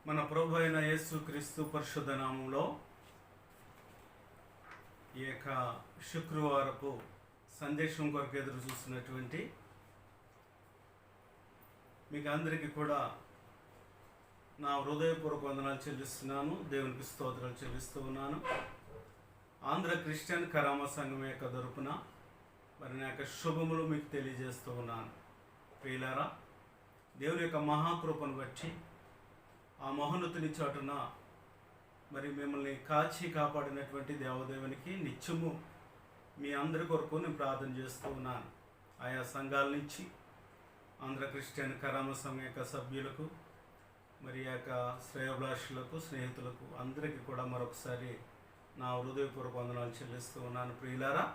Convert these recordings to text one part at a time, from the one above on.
మన ప్రభు అయిన యేసుక్రీస్తు పరిశుద్ధ నామంలో ఈ యొక్క శుక్రవారపు సందేశం కొరకు ఎదురు చూస్తున్నటువంటి మీకు అందరికీ కూడా నా హృదయపూర్వక వందనాలు చెల్లిస్తున్నాను. దేవునికి స్తోత్రాలు చెల్లిస్తూ ఉన్నాను. ఆంధ్ర క్రిస్టియన్ కరామ సంఘం యొక్క తరపున మరి నా యొక్క శుభములు మీకు తెలియజేస్తూ ఉన్నాను. ప్రియులారా, దేవుని యొక్క మహాకృపను బట్టి ఆ మహోన్నతుని చాటున మరి మిమ్మల్ని కాచి కాపాడినటువంటి దేవదేవునికి నిత్యము మీ అందరి కొరకు నేను ప్రార్థన చేస్తూ ఉన్నాను. ఆయా సంఘాల నుంచి ఆంధ్ర క్రిస్టియన్ కరామ సంఘం యొక్క సభ్యులకు మరి యొక్క శ్రేయోభిలాషులకు స్నేహితులకు అందరికీ కూడా మరొకసారి నా హృదయపూర్వక వందనాలు చెల్లిస్తూ ఉన్నాను. ప్రియులారా,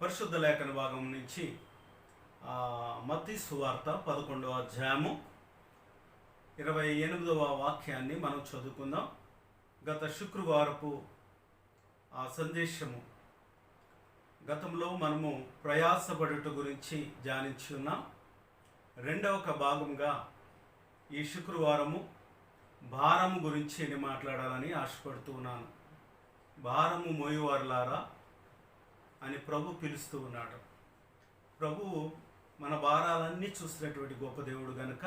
పరిశుద్ధ లేఖన భాగం నుంచి మత్తయి సువార్త 11వ అధ్యాయము 28వ వాక్యాన్ని మనం చదువుకుందాం. గత శుక్రవారపు ఆ సందేశము గతంలో మనము ప్రయాసపడుట గురించి ధ్యానించి ఉన్నాం. రెండవ భాగంగా ఈ శుక్రవారము భారము గురించి నేను మాట్లాడాలని ఆశపడుతూ ఉన్నాను. భారము మోయువారులారా అని ప్రభు పిలుస్తూ ఉన్నాడు. ప్రభువు మన భారాలన్నీ చూసినటువంటి గొప్ప దేవుడు గనుక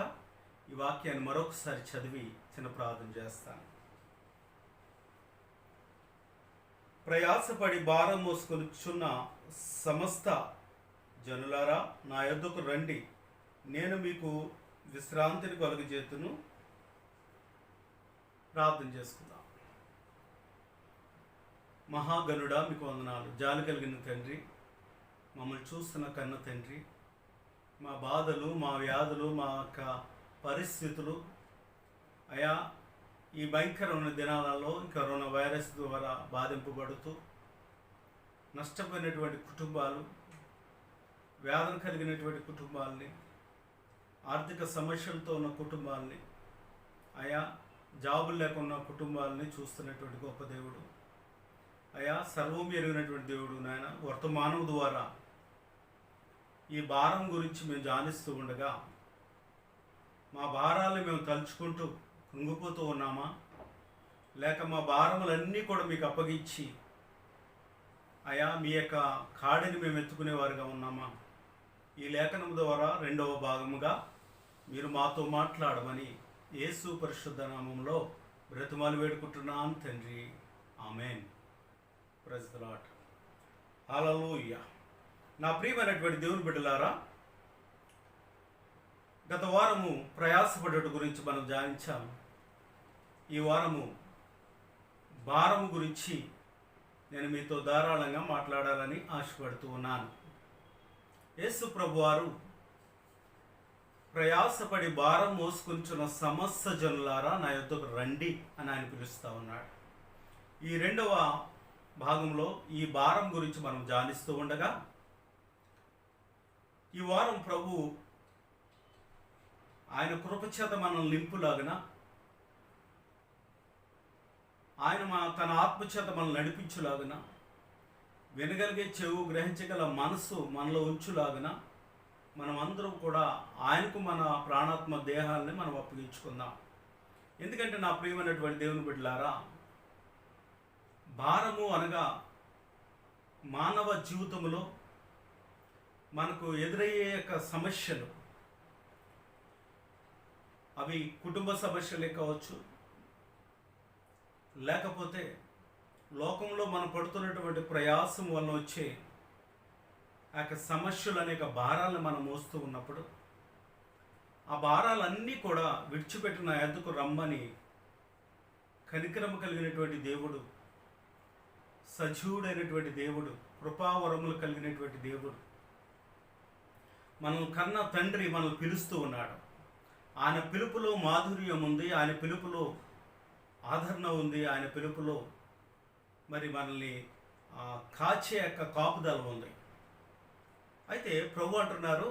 ఈ వాక్యాన్ని మరొకసారి చదివి చిన్న ప్రార్థన చేస్తాను. ప్రయాసపడి భారం మోసుకొనిచున్న సమస్త జనులారా, నా యొద్దకు రండి, నేను మీకు విశ్రాంతిని కలుగజేతును. ప్రార్థన చేసుకుందాం. మహాగణుడా, మీకు వందనాలు. జాలి కలిగిన తండ్రి, మమ్మల్ని చూస్తున్న కన్న తండ్రి, మా బాధలు, మా వ్యాధులు, మా యొక్క పరిస్థితులు అయా ఈ భయంకరమైన దినాలలో కరోనా వైరస్ ద్వారా బాధింపబడుతూ నష్టపోయినటువంటి కుటుంబాలు, వ్యాధులు కలిగినటువంటి కుటుంబాలని, ఆర్థిక సమస్యలతో ఉన్న కుటుంబాలని, అయా జాబులు లేకున్న కుటుంబాలని చూస్తున్నటువంటి గొప్ప దేవుడు, అయా సర్వం ఎరిగినటువంటి దేవుడు నాయన, వర్తమానం ద్వారా ఈ భారం గురించి మేము ధ్యానిస్తూ ఉండగా మా భారాలను మేము తలుచుకుంటూ కృంగిపోతూ ఉన్నామా, లేక మా భారములన్నీ కూడా మీకు అప్పగించి అయా మీ యొక్క కాడిని మేము ఎత్తుకునేవారుగా ఉన్నామా? ఈ లేఖనం ద్వారా రెండవ భాగముగా మీరు మాతో మాట్లాడమని యేసు పరిశుద్ధ నామంలో బ్రతిమాలు వేడుకుంటున్నాను తండ్రి. Amen. Praise the lord. Hallelujah. నా ప్రియమైనటువంటి దేవుని బిడ్డలారా, గత వారము ప్రయాసపడట గురించి మనం ధ్యానించాము. ఈ వారము భారము గురించి నేను మీతో ధారాళంగా మాట్లాడాలని ఆశపడుతూ ఉన్నాను. యేసు ప్రభువారు ప్రయాసపడి భారం మోసుకుంటున్న సమస్త జనులారా, నా యొద్దకు రండి అని ఆయన పిలుస్తూ ఉన్నాడు. ఈ రెండవ భాగంలో ఈ భారం గురించి మనం ధ్యానిస్తూ ఉండగా ఈ వారం ప్రభు ఆయన కృపచేత మనల్ని నింపులాగిన, ఆయన తన ఆత్మచేత మనల్ని నడిపించులాగిన, వినగలిగే చెవు, గ్రహించగల మనసు మనలో ఉంచులాగిన మనం అందరం కూడా ఆయనకు మన ప్రాణాత్మ దేహాలని మనం అప్పగించుకుందాం. ఎందుకంటే నా ప్రియమైనటువంటి దేవుని బిడ్డలారా, భారము అనగా మానవ జీవితంలో మనకు ఎదురయ్యే యొక్క సమస్యలు, అవి కుటుంబ సమస్యలే కావచ్చు, లేకపోతే లోకంలో మనం పడుతున్నటువంటి ప్రయాసం వల్ల వచ్చే ఆ యొక్క సమస్యలు అనేక భారాలను మనం మోస్తూ ఉన్నప్పుడు ఆ భారాలన్నీ కూడా విడిచిపెట్టిన ఎద్దుకు రమ్మని కనికరము కలిగినటువంటి దేవుడు, సజీవుడైనటువంటి దేవుడు, కృపావరములు కలిగినటువంటి దేవుడు, మనల్ని కన్న తండ్రి మనల్ని పిలుస్తూ ఉన్నాడు. ఆయన పిలుపులో మాధుర్యం ఉంది, ఆయన పిలుపులో ఆదరణ ఉంది, ఆయన పిలుపులో మరి మనల్ని కాచే యొక్క కాపుదల ఉంది. అయితే ప్రభు అంటున్నారు,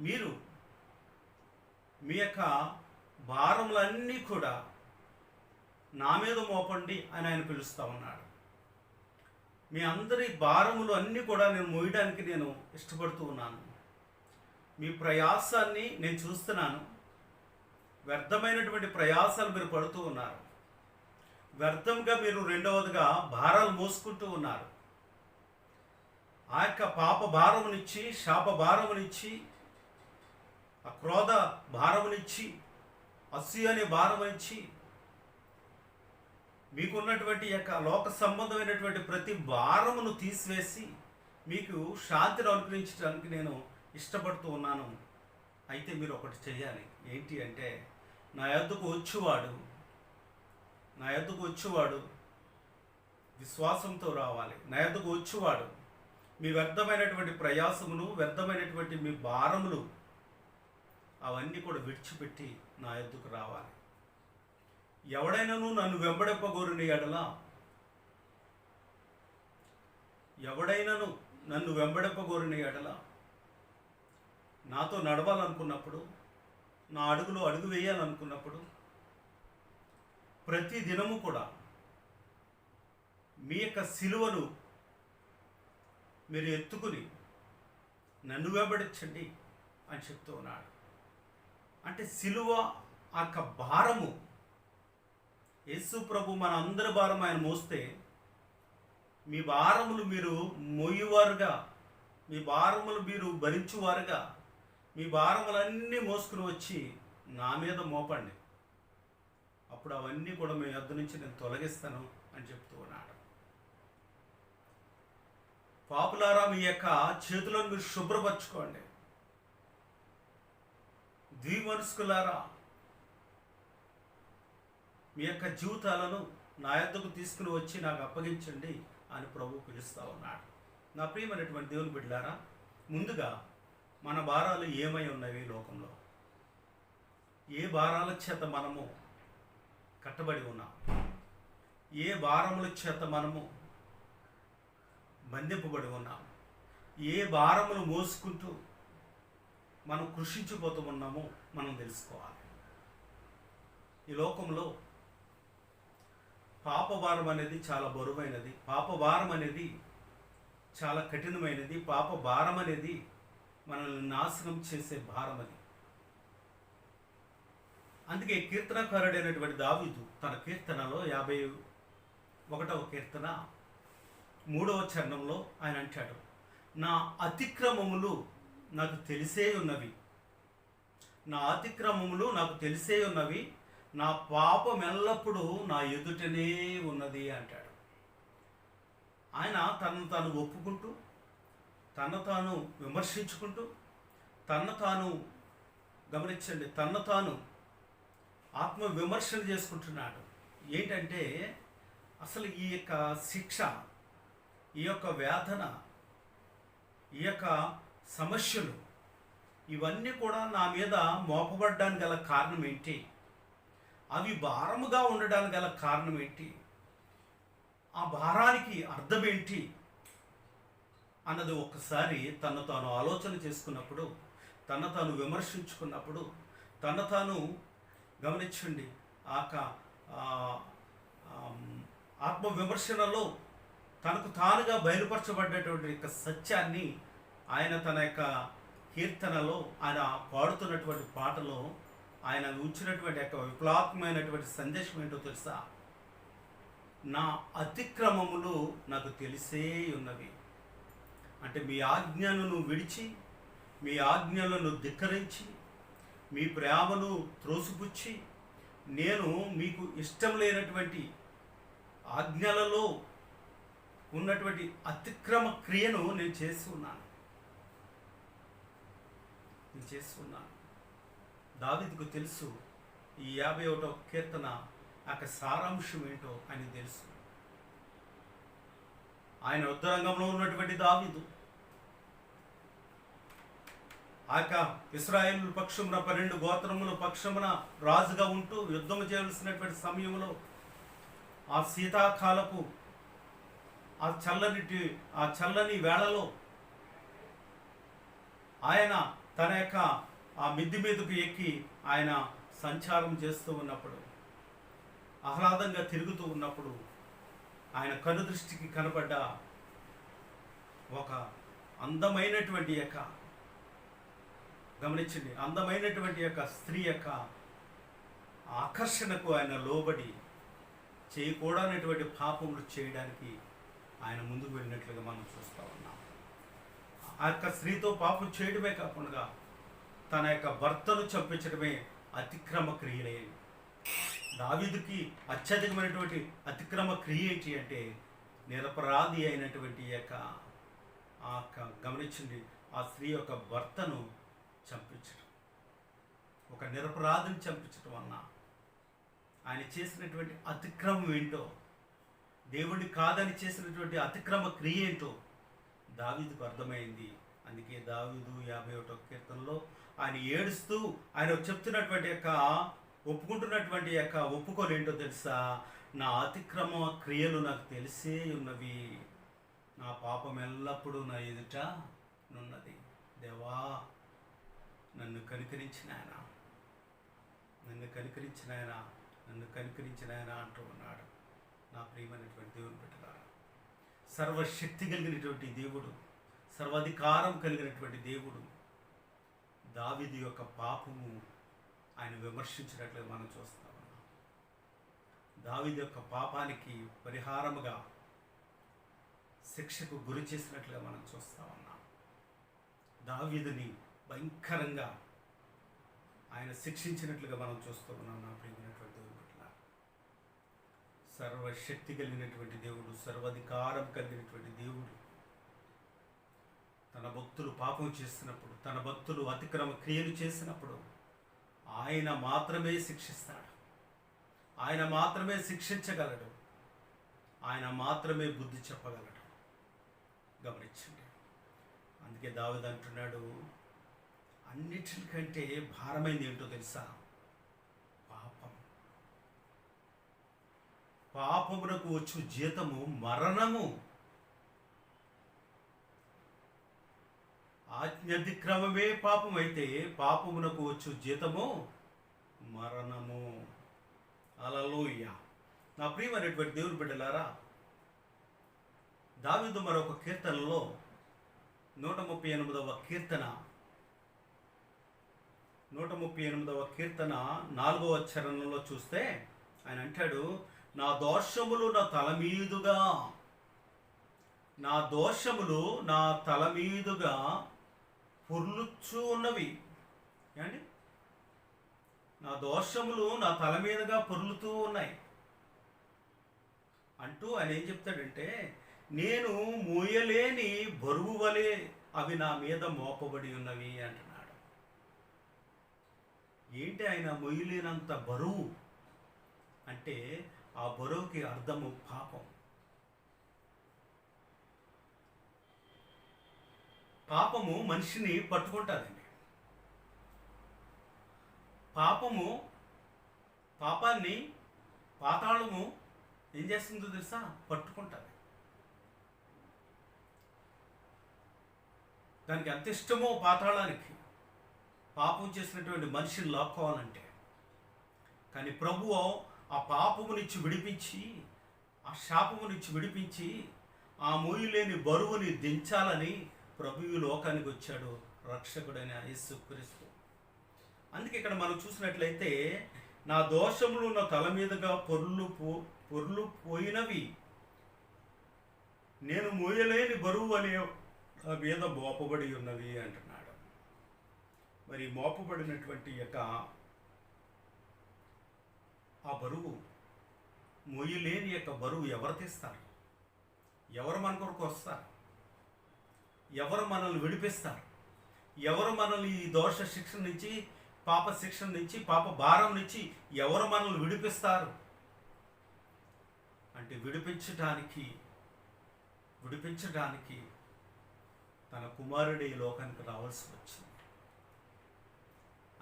మీరు మీ యొక్క భారములన్నీ కూడా నా మీద మోపండి అని ఆయన పిలుస్తూ ఉన్నాడు. మీ అందరి భారములు అన్నీ కూడా నేను మోయడానికి నేను ఇష్టపడుతూ ఉన్నాను. మీ ప్రయాసాన్ని నేను చూస్తున్నాను. వ్యర్థమైనటువంటి ప్రయాసాలు మీరు పడుతూ ఉన్నారు. వ్యర్థంగా మీరు రెండవదిగా భారాలు మోసుకుంటూ ఉన్నారు. ఆ యొక్క పాప భారమునిచ్చి, శాప భారమునిచ్చి, ఆ క్రోధ భారమునిచ్చి, అసూయ అనే భారమునిచ్చి, మీకున్నటువంటి యొక్క లోక సంబంధమైనటువంటి ప్రతి భారమును తీసివేసి మీకు శాంతిని అనుగ్రహించడానికి నేను ఇష్టపడుతూ ఉన్నాను. అయితే మీరు ఒకటి చేయాలి. ఏంటి అంటే, నా యొద్దకు వచ్చేవాడు విశ్వాసంతో రావాలి. నా యొద్దకు వచ్చేవాడు మీ వ్యర్థమైనటువంటి ప్రయాసమును, వ్యర్థమైనటువంటి మీ భారములు అవన్నీ కూడా విడిచిపెట్టి నా యొద్దకు రావాలి. ఎవడైనాను నన్ను వెంబడింపగోరిన ఎడల, నాతో నడవాలనుకున్నప్పుడు, నా అడుగులో అడుగు వేయాలనుకున్నప్పుడు, ప్రతి దినము కూడా మీ యొక్క సిలువను మీరు ఎత్తుకుని నన్ను వెంబడించండి అని చెప్తూ ఉన్నాడు. అంటే సిలువ ఆ యొక్క భారము, యేసు ప్రభు మన అందరి భారం ఆయన మోస్తే, మీ భారములు మీరు మోయువారుగా, మీ భారములు మీరు భరించువారుగా, మీ భారములన్నీ మోసుకుని వచ్చి నా మీద మోపండి. అప్పుడు అవన్నీ కూడా మీ వద్ద నుంచి నేను తొలగిస్తాను అని చెప్తూ ఉన్నాడు. పాపులారా, మీ యొక్క చేతులను మీరు శుభ్రపరచుకోండి. ద్విమనస్కులారా, మీ యొక్క జీవితాలను నా యొద్దకు తీసుకుని వచ్చి నాకు అప్పగించండి అని ప్రభు పిలుస్తూ ఉన్నాడు. నా ప్రియమైనటువంటి దేవుని బిడ్డలారా, ముందుగా మన భారాలు ఏమై ఉన్నవి లోకంలో? ఏ భారాల చేత మనము కట్టబడి ఉన్నాం? ఏ భారముల చేత మనము బంధింపబడి ఉన్నాం? ఏ భారములు మోసుకుంటూ మనం కృషించిపోతూ ఉన్నామో మనం తెలుసుకోవాలి. ఈ లోకంలో పాపభారం అనేది చాలా బరువైనది. పాపభారం అనేది చాలా కఠినమైనది. పాపభారం అనేది మనల్ని నాశనం చేసే భారం అది. అందుకే కీర్తనకారుడైనటువంటి దావీదు తన కీర్తనలో 51వ కీర్తన 3వ చరణంలో ఆయన అంటాడు, నా అతిక్రమములు నాకు తెలిసే ఉన్నవి, నా పాపం ఎల్లప్పుడూ నా ఎదుటనే ఉన్నది అంటాడు. ఆయన తనను తాను ఒప్పుకుంటూ, తను తాను విమర్శించుకుంటూ, తను తాను ఆత్మ విమర్శన చేసుకుంటున్నాడు. ఏంటంటే, అసలు ఈ యొక్క శిక్ష, ఈ యొక్క వేదన, ఈ యొక్క సమస్యలు ఇవన్నీ కూడా నా మీద మోపబడ్డానికి గల కారణం ఏంటి? అవి భారముగా ఉండడానికి గల కారణం ఏంటి? ఆ భారానికి అర్థం ఏంటి అన్నది ఒక్కసారి తను తాను ఆలోచన చేసుకున్నప్పుడు, తను తాను విమర్శించుకున్నప్పుడు, తను తాను గమనించండి, ఆత్మ విమర్శనలో తనకు తానుగా బయలుపరచబడ్డటువంటి యొక్క సత్యాన్ని ఆయన తన యొక్క కీర్తనలో, ఆయన పాడుతున్నటువంటి పాటలో ఆయన ఉంచినటువంటి యొక్క విప్లవాత్మకమైనటువంటి సందేశం ఏంటో తెలుసా? నా అతిక్రమములు నాకు తెలిసే ఉన్నవి. అంటే మీ ఆజ్ఞలను విడిచి, మీ ఆజ్ఞలను ధిక్కరించి, మీ ప్రేమను త్రోసిపుచ్చి, నేను మీకు ఇష్టం లేనటువంటి ఆజ్ఞలలో ఉన్నటువంటి అతిక్రమ క్రియను నేను చేసి ఉన్నాను. దావీదుకు తెలుసు ఈ 51వ కీర్తన యొక్క సారాంశం ఏంటో అని తెలుసు. ఆయన యుద్ధరంగంలో ఉన్నటువంటి దావీదు ఆ యొక్క ఇశ్రాయేలు పక్షమున 12 గోత్రముల పక్షమున రాజుగా ఉంటూ యుద్ధము చేయవలసినటువంటి సమయంలో, ఆ శీతాకాలపు ఆ చల్లని వేళలో ఆయన తన యొక్క ఆ మిద్ది మీదకు ఎక్కి ఆయన సంచారం చేస్తూ ఉన్నప్పుడు, ఆహ్లాదంగా తిరుగుతూ ఉన్నప్పుడు, ఆయన కనుదృష్టికి కనబడ్డ ఒక అందమైనటువంటి యొక్క, గమనించండి, అందమైనటువంటి యొక్క స్త్రీ యొక్క ఆకర్షణకు ఆయన లోబడి చేయకూడనటువంటి పాపములు చేయడానికి ఆయన ముందుకు వెళ్ళినట్లుగా మనం చూస్తూ ఉన్నాం. ఆ యొక్క స్త్రీతో పాపం చేయడమే కాకుండా తన యొక్క భర్తను చంపించడమే అతిక్రమ క్రియలే. దావీదుకి అత్యధికమైనటువంటి అతిక్రమ క్రియ ఏంటి అంటే నిరపరాధి అయినటువంటి గమనించండి, ఆ స్త్రీ యొక్క భర్తను చంపించడం, ఒక నిరపరాధిని చంపించడం వలన ఆయన చేసినటువంటి అతిక్రమం ఏంటో, దేవుడిని కాదని చేసినటువంటి అతిక్రమ క్రియ ఏంటో దావీదుకు అర్థమైంది. అందుకే దావీదు 51వ కీర్తనలో ఆయన ఏడుస్తూ ఆయన చెప్తున్నటువంటి ఒప్పుకుంటున్నటువంటి ఒప్పుకోలు ఏంటో తెలుసా? నా అతిక్రమ క్రియలు నాకు తెలిసే ఉన్నవి, నా పాపం ఎల్లప్పుడూ నా ఎదుట నున్నది. దేవా నన్ను కనికరించిన ఆయన, నన్ను కనికరించిన ఆయన, నన్ను కనికరించిన ఆయన అంటూ ఉన్నాడు. నా ప్రియమైనటువంటి దేవుని బిడ్డలారా, సర్వశక్తి కలిగినటువంటి దేవుడు, సర్వాధికారం కలిగినటువంటి దేవుడు దావీదు యొక్క పాపము ఆయన విమర్శించినట్లుగా మనం చూస్తా ఉన్నాం. దావీదు యొక్క పాపానికి పరిహారముగా శిక్షకు గురి చేసినట్లుగా మనం చూస్తా ఉన్నాం. దావీదుని భయంకరంగా ఆయన శిక్షించినట్లుగా మనం చూస్తూ ఉన్నాం. నా ప్రియమైనటువంటి దేవుని పట్ల సర్వశక్తి కలిగినటువంటి దేవుడు, సర్వాధికారం కలిగినటువంటి దేవుడు తన భక్తులు పాపం చేసినప్పుడు, తన భక్తులు అతిక్రమ క్రియలు చేసినప్పుడు ఆయన మాత్రమే శిక్షిస్తాడు, ఆయన మాత్రమే శిక్షించగలడు, ఆయన మాత్రమే బుద్ధి చెప్పగలడు. గమనించండి, అందుకే దావీదు అంటున్నాడు, అన్నిటికంటే భారమైంది ఏంటో తెలుసా? పాపం. పాపమునకు వచ్చు జీతము మరణము. ఆజ్ఞాతిక్రమమే పాపం అయితే పాపమునకు వచ్చు జీతము మరణము. హల్లెలూయా. నా ప్రియమైనటువంటి దేవుని బిడ్డలారా, దావీదు మరొక కీర్తనలో 138వ కీర్తన 4వ చరణంలో చూస్తే ఆయన అంటాడు, నా దోషములు నా తల మీదుగా, నా దోషములు నా తల మీదుగా పొర్లుచూ ఉన్నవి. ఏమండి? నా దోషములు నా తల మీదుగా పొర్లుతూ ఉన్నాయి అంటూ ఆయన ఏం చెప్తాడంటే, నేను మోయలేని బరువు వలె అవి నా మీద మోపబడి ఉన్నవి అంటున్నాడు. ఏంటి ఆయన మొయ్యలేనంత బరువు అంటే? ఆ బరువుకి అర్థము పాపం. పాపము మనిషిని పట్టుకుంటుందండి. పాపాన్ని పాతాళము ఏం చేస్తుందో తెలుసా? పట్టుకుంటుంది. దానికి ఎంత ఇష్టమో పాతాళానికి పాపం చేసినటువంటి మనిషిని లాక్కోవాలంటే. కానీ ప్రభువు ఆ పాపమునిచ్చి విడిపించి, ఆ శాపమునిచ్చి విడిపించి, ఆ మోయలేని బరువుని దించాలని ప్రభువు లోకానికి వచ్చాడు, రక్షకుడైన యేసుక్రీస్తు. అందుకే ఇక్కడ మనం చూసినట్లయితే, నా దోషములు నా తల మీదుగా పొర్లు పోయినవి, నేను మోయలేని బరువు అనే నా మీద మోపబడి ఉన్నవి అంటున్నాడు. మరి మోపబడినటువంటి ఆ బరువు, మోయలేని బరువు ఎవరు తీస్తారు? ఎవరు మన కొరకు వస్తారు? ఎవరు మనల్ని విడిపిస్తారు? ఎవరు మనల్ని ఈ దోష శిక్షణ నుంచి, పాప శిక్షణ నుంచి, పాప భారం నుంచి ఎవరు మనల్ని విడిపిస్తారు అంటే విడిపించడానికి తన కుమారుడు ఈ లోకానికి రావాల్సి వచ్చింది.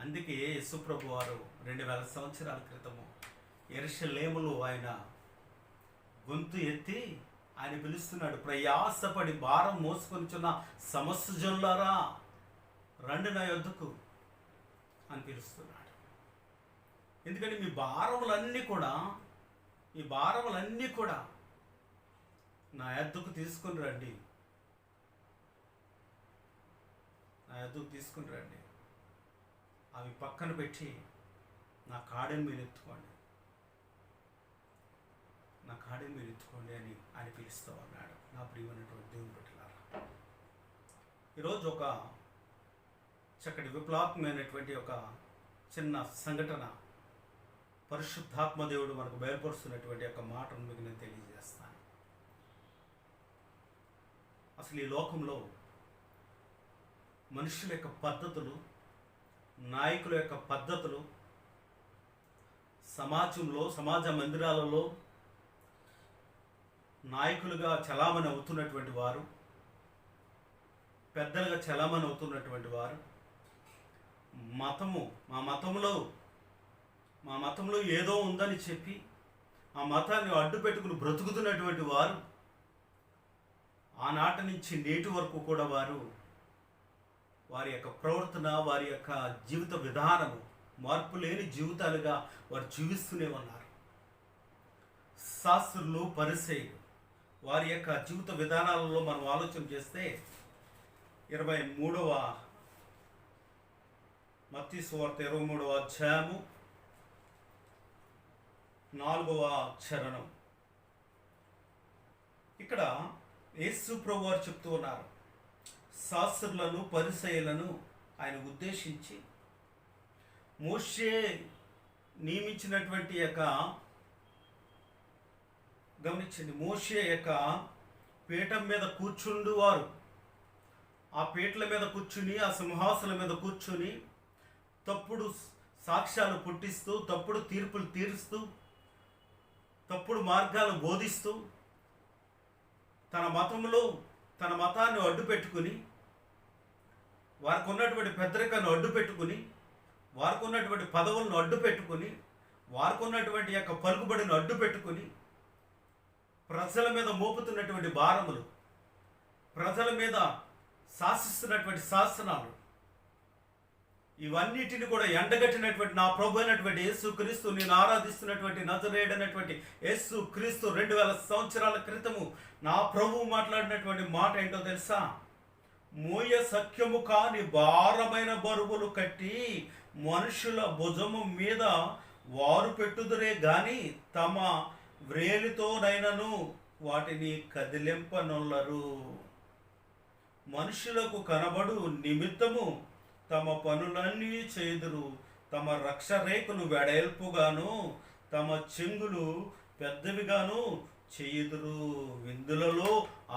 అందుకే యేసుప్రభు వారు 2000 సంవత్సరాల క్రితము యెరూషలేములో ఆయన గొంతు ఎత్తి ఆయన పిలుస్తున్నాడు, ప్రయాసపడి భారం మోసుకొనిచున్న సమస్త జనులారా రండి నా యొద్దకు అని పిలుస్తున్నాడు. ఎందుకంటే మీ భారములన్నీ కూడా నా యొద్దకు తీసుకుని రండి, నా యొద్దకు తీసుకుని రండి. అవి పక్కన పెట్టి నా కాడిని మీరు ఎత్తుకోండి, నా కాడిని మీరు ఎత్తుకోండి అని ఆయన పిలుస్తూ ఉన్నాడు. నా ప్రియమైనటువంటి దేవుని బిడ్డలారా, ఈరోజు ఒక చక్కటి విప్లవాత్మకమైనటువంటి ఒక చిన్న సంఘటన పరిశుద్ధాత్మ దేవుడు మనకు బయలుపరుస్తున్నటువంటి ఒక మాటను మీకు నేను తెలియజేస్తాను. అసలు ఈ లోకంలో మనుషుల యొక్క పద్ధతులు, నాయకుల యొక్క పద్ధతులు, సమాజంలో సమాజ మందిరాలలో నాయకులుగా చలామణి అవుతున్నటువంటి వారు, పెద్దలుగా చలామణి అవుతున్నటువంటి వారు, మా మతంలో ఏదో ఉందని చెప్పి ఆ మతాన్ని అడ్డు పెట్టుకుని బ్రతుకుతున్నటువంటి వారు ఆనాటి నుంచి నేటి వరకు కూడా వారి యొక్క ప్రవర్తన, వారి యొక్క జీవిత విధానము మార్పు లేని జీవితాలుగా వారు జీవిస్తూనే ఉన్నారు. శాస్త్రులు, పరిసయ్యులు వారి యొక్క జీవిత విధానాలలో మనం ఆలోచన చేస్తే 23వ మత్తయి సువార్త 23వ అధ్యాయము 4వ చరణం. ఇక్కడ యేసు ప్రభు వారు చెప్తూ ఉన్నారు, శాస్త్రులను, పరిసయ్యులను ఆయన ఉద్దేశించి మోషే నియమించినటువంటి యొక్క గమనించండి, మోషే యొక్క పీఠం మీద కూర్చుండు వారు ఆ పీటల మీద కూర్చుని, ఆ సింహాసనం మీద కూర్చుని తప్పుడు సాక్ష్యాలు పుట్టిస్తూ, తప్పుడు తీర్పులు తీరుస్తూ, తప్పుడు మార్గాలు బోధిస్తూ, తన మతాన్ని అడ్డు పెట్టుకుని, వారికి ఉన్నటువంటి పెద్దరికాన్ని అడ్డు పెట్టుకుని, వారికి ఉన్నటువంటి పదవులను అడ్డు పెట్టుకుని, వారికి ఉన్నటువంటి యొక్క పలుకుబడిని అడ్డు పెట్టుకుని, ప్రజల మీద మోపుతున్నటువంటి భారములు, ప్రజల మీద శాసిస్తున్నటువంటి శాసనాలు, ఇవన్నిటిని కూడా ఎండగట్టినటువంటి నా ప్రభు అయినటువంటి యేసు క్రీస్తు, నేను ఆరాధిస్తున్నటువంటి నజరేయుడైనటువంటి యేసు క్రీస్తు 2000 సంవత్సరాల క్రితము నా ప్రభువు మాట్లాడినటువంటి మాట ఏంటో తెలుసా? మోయ సఖ్యము కాని భారమైన బరువులు కట్టి మనుషుల భుజము మీద వారు పెట్టుదురే గాని తమ వ్రేలితోనైనను వాటిని కదిలింపనొల్లరు. మనుషులకు కనబడు నిమిత్తము తమ పనులన్నీ చేదురు, తమ రక్షరేఖను వెడల్పుగాను తమ చెంగులు పెద్దవిగాను చేయుదురు. విందులలో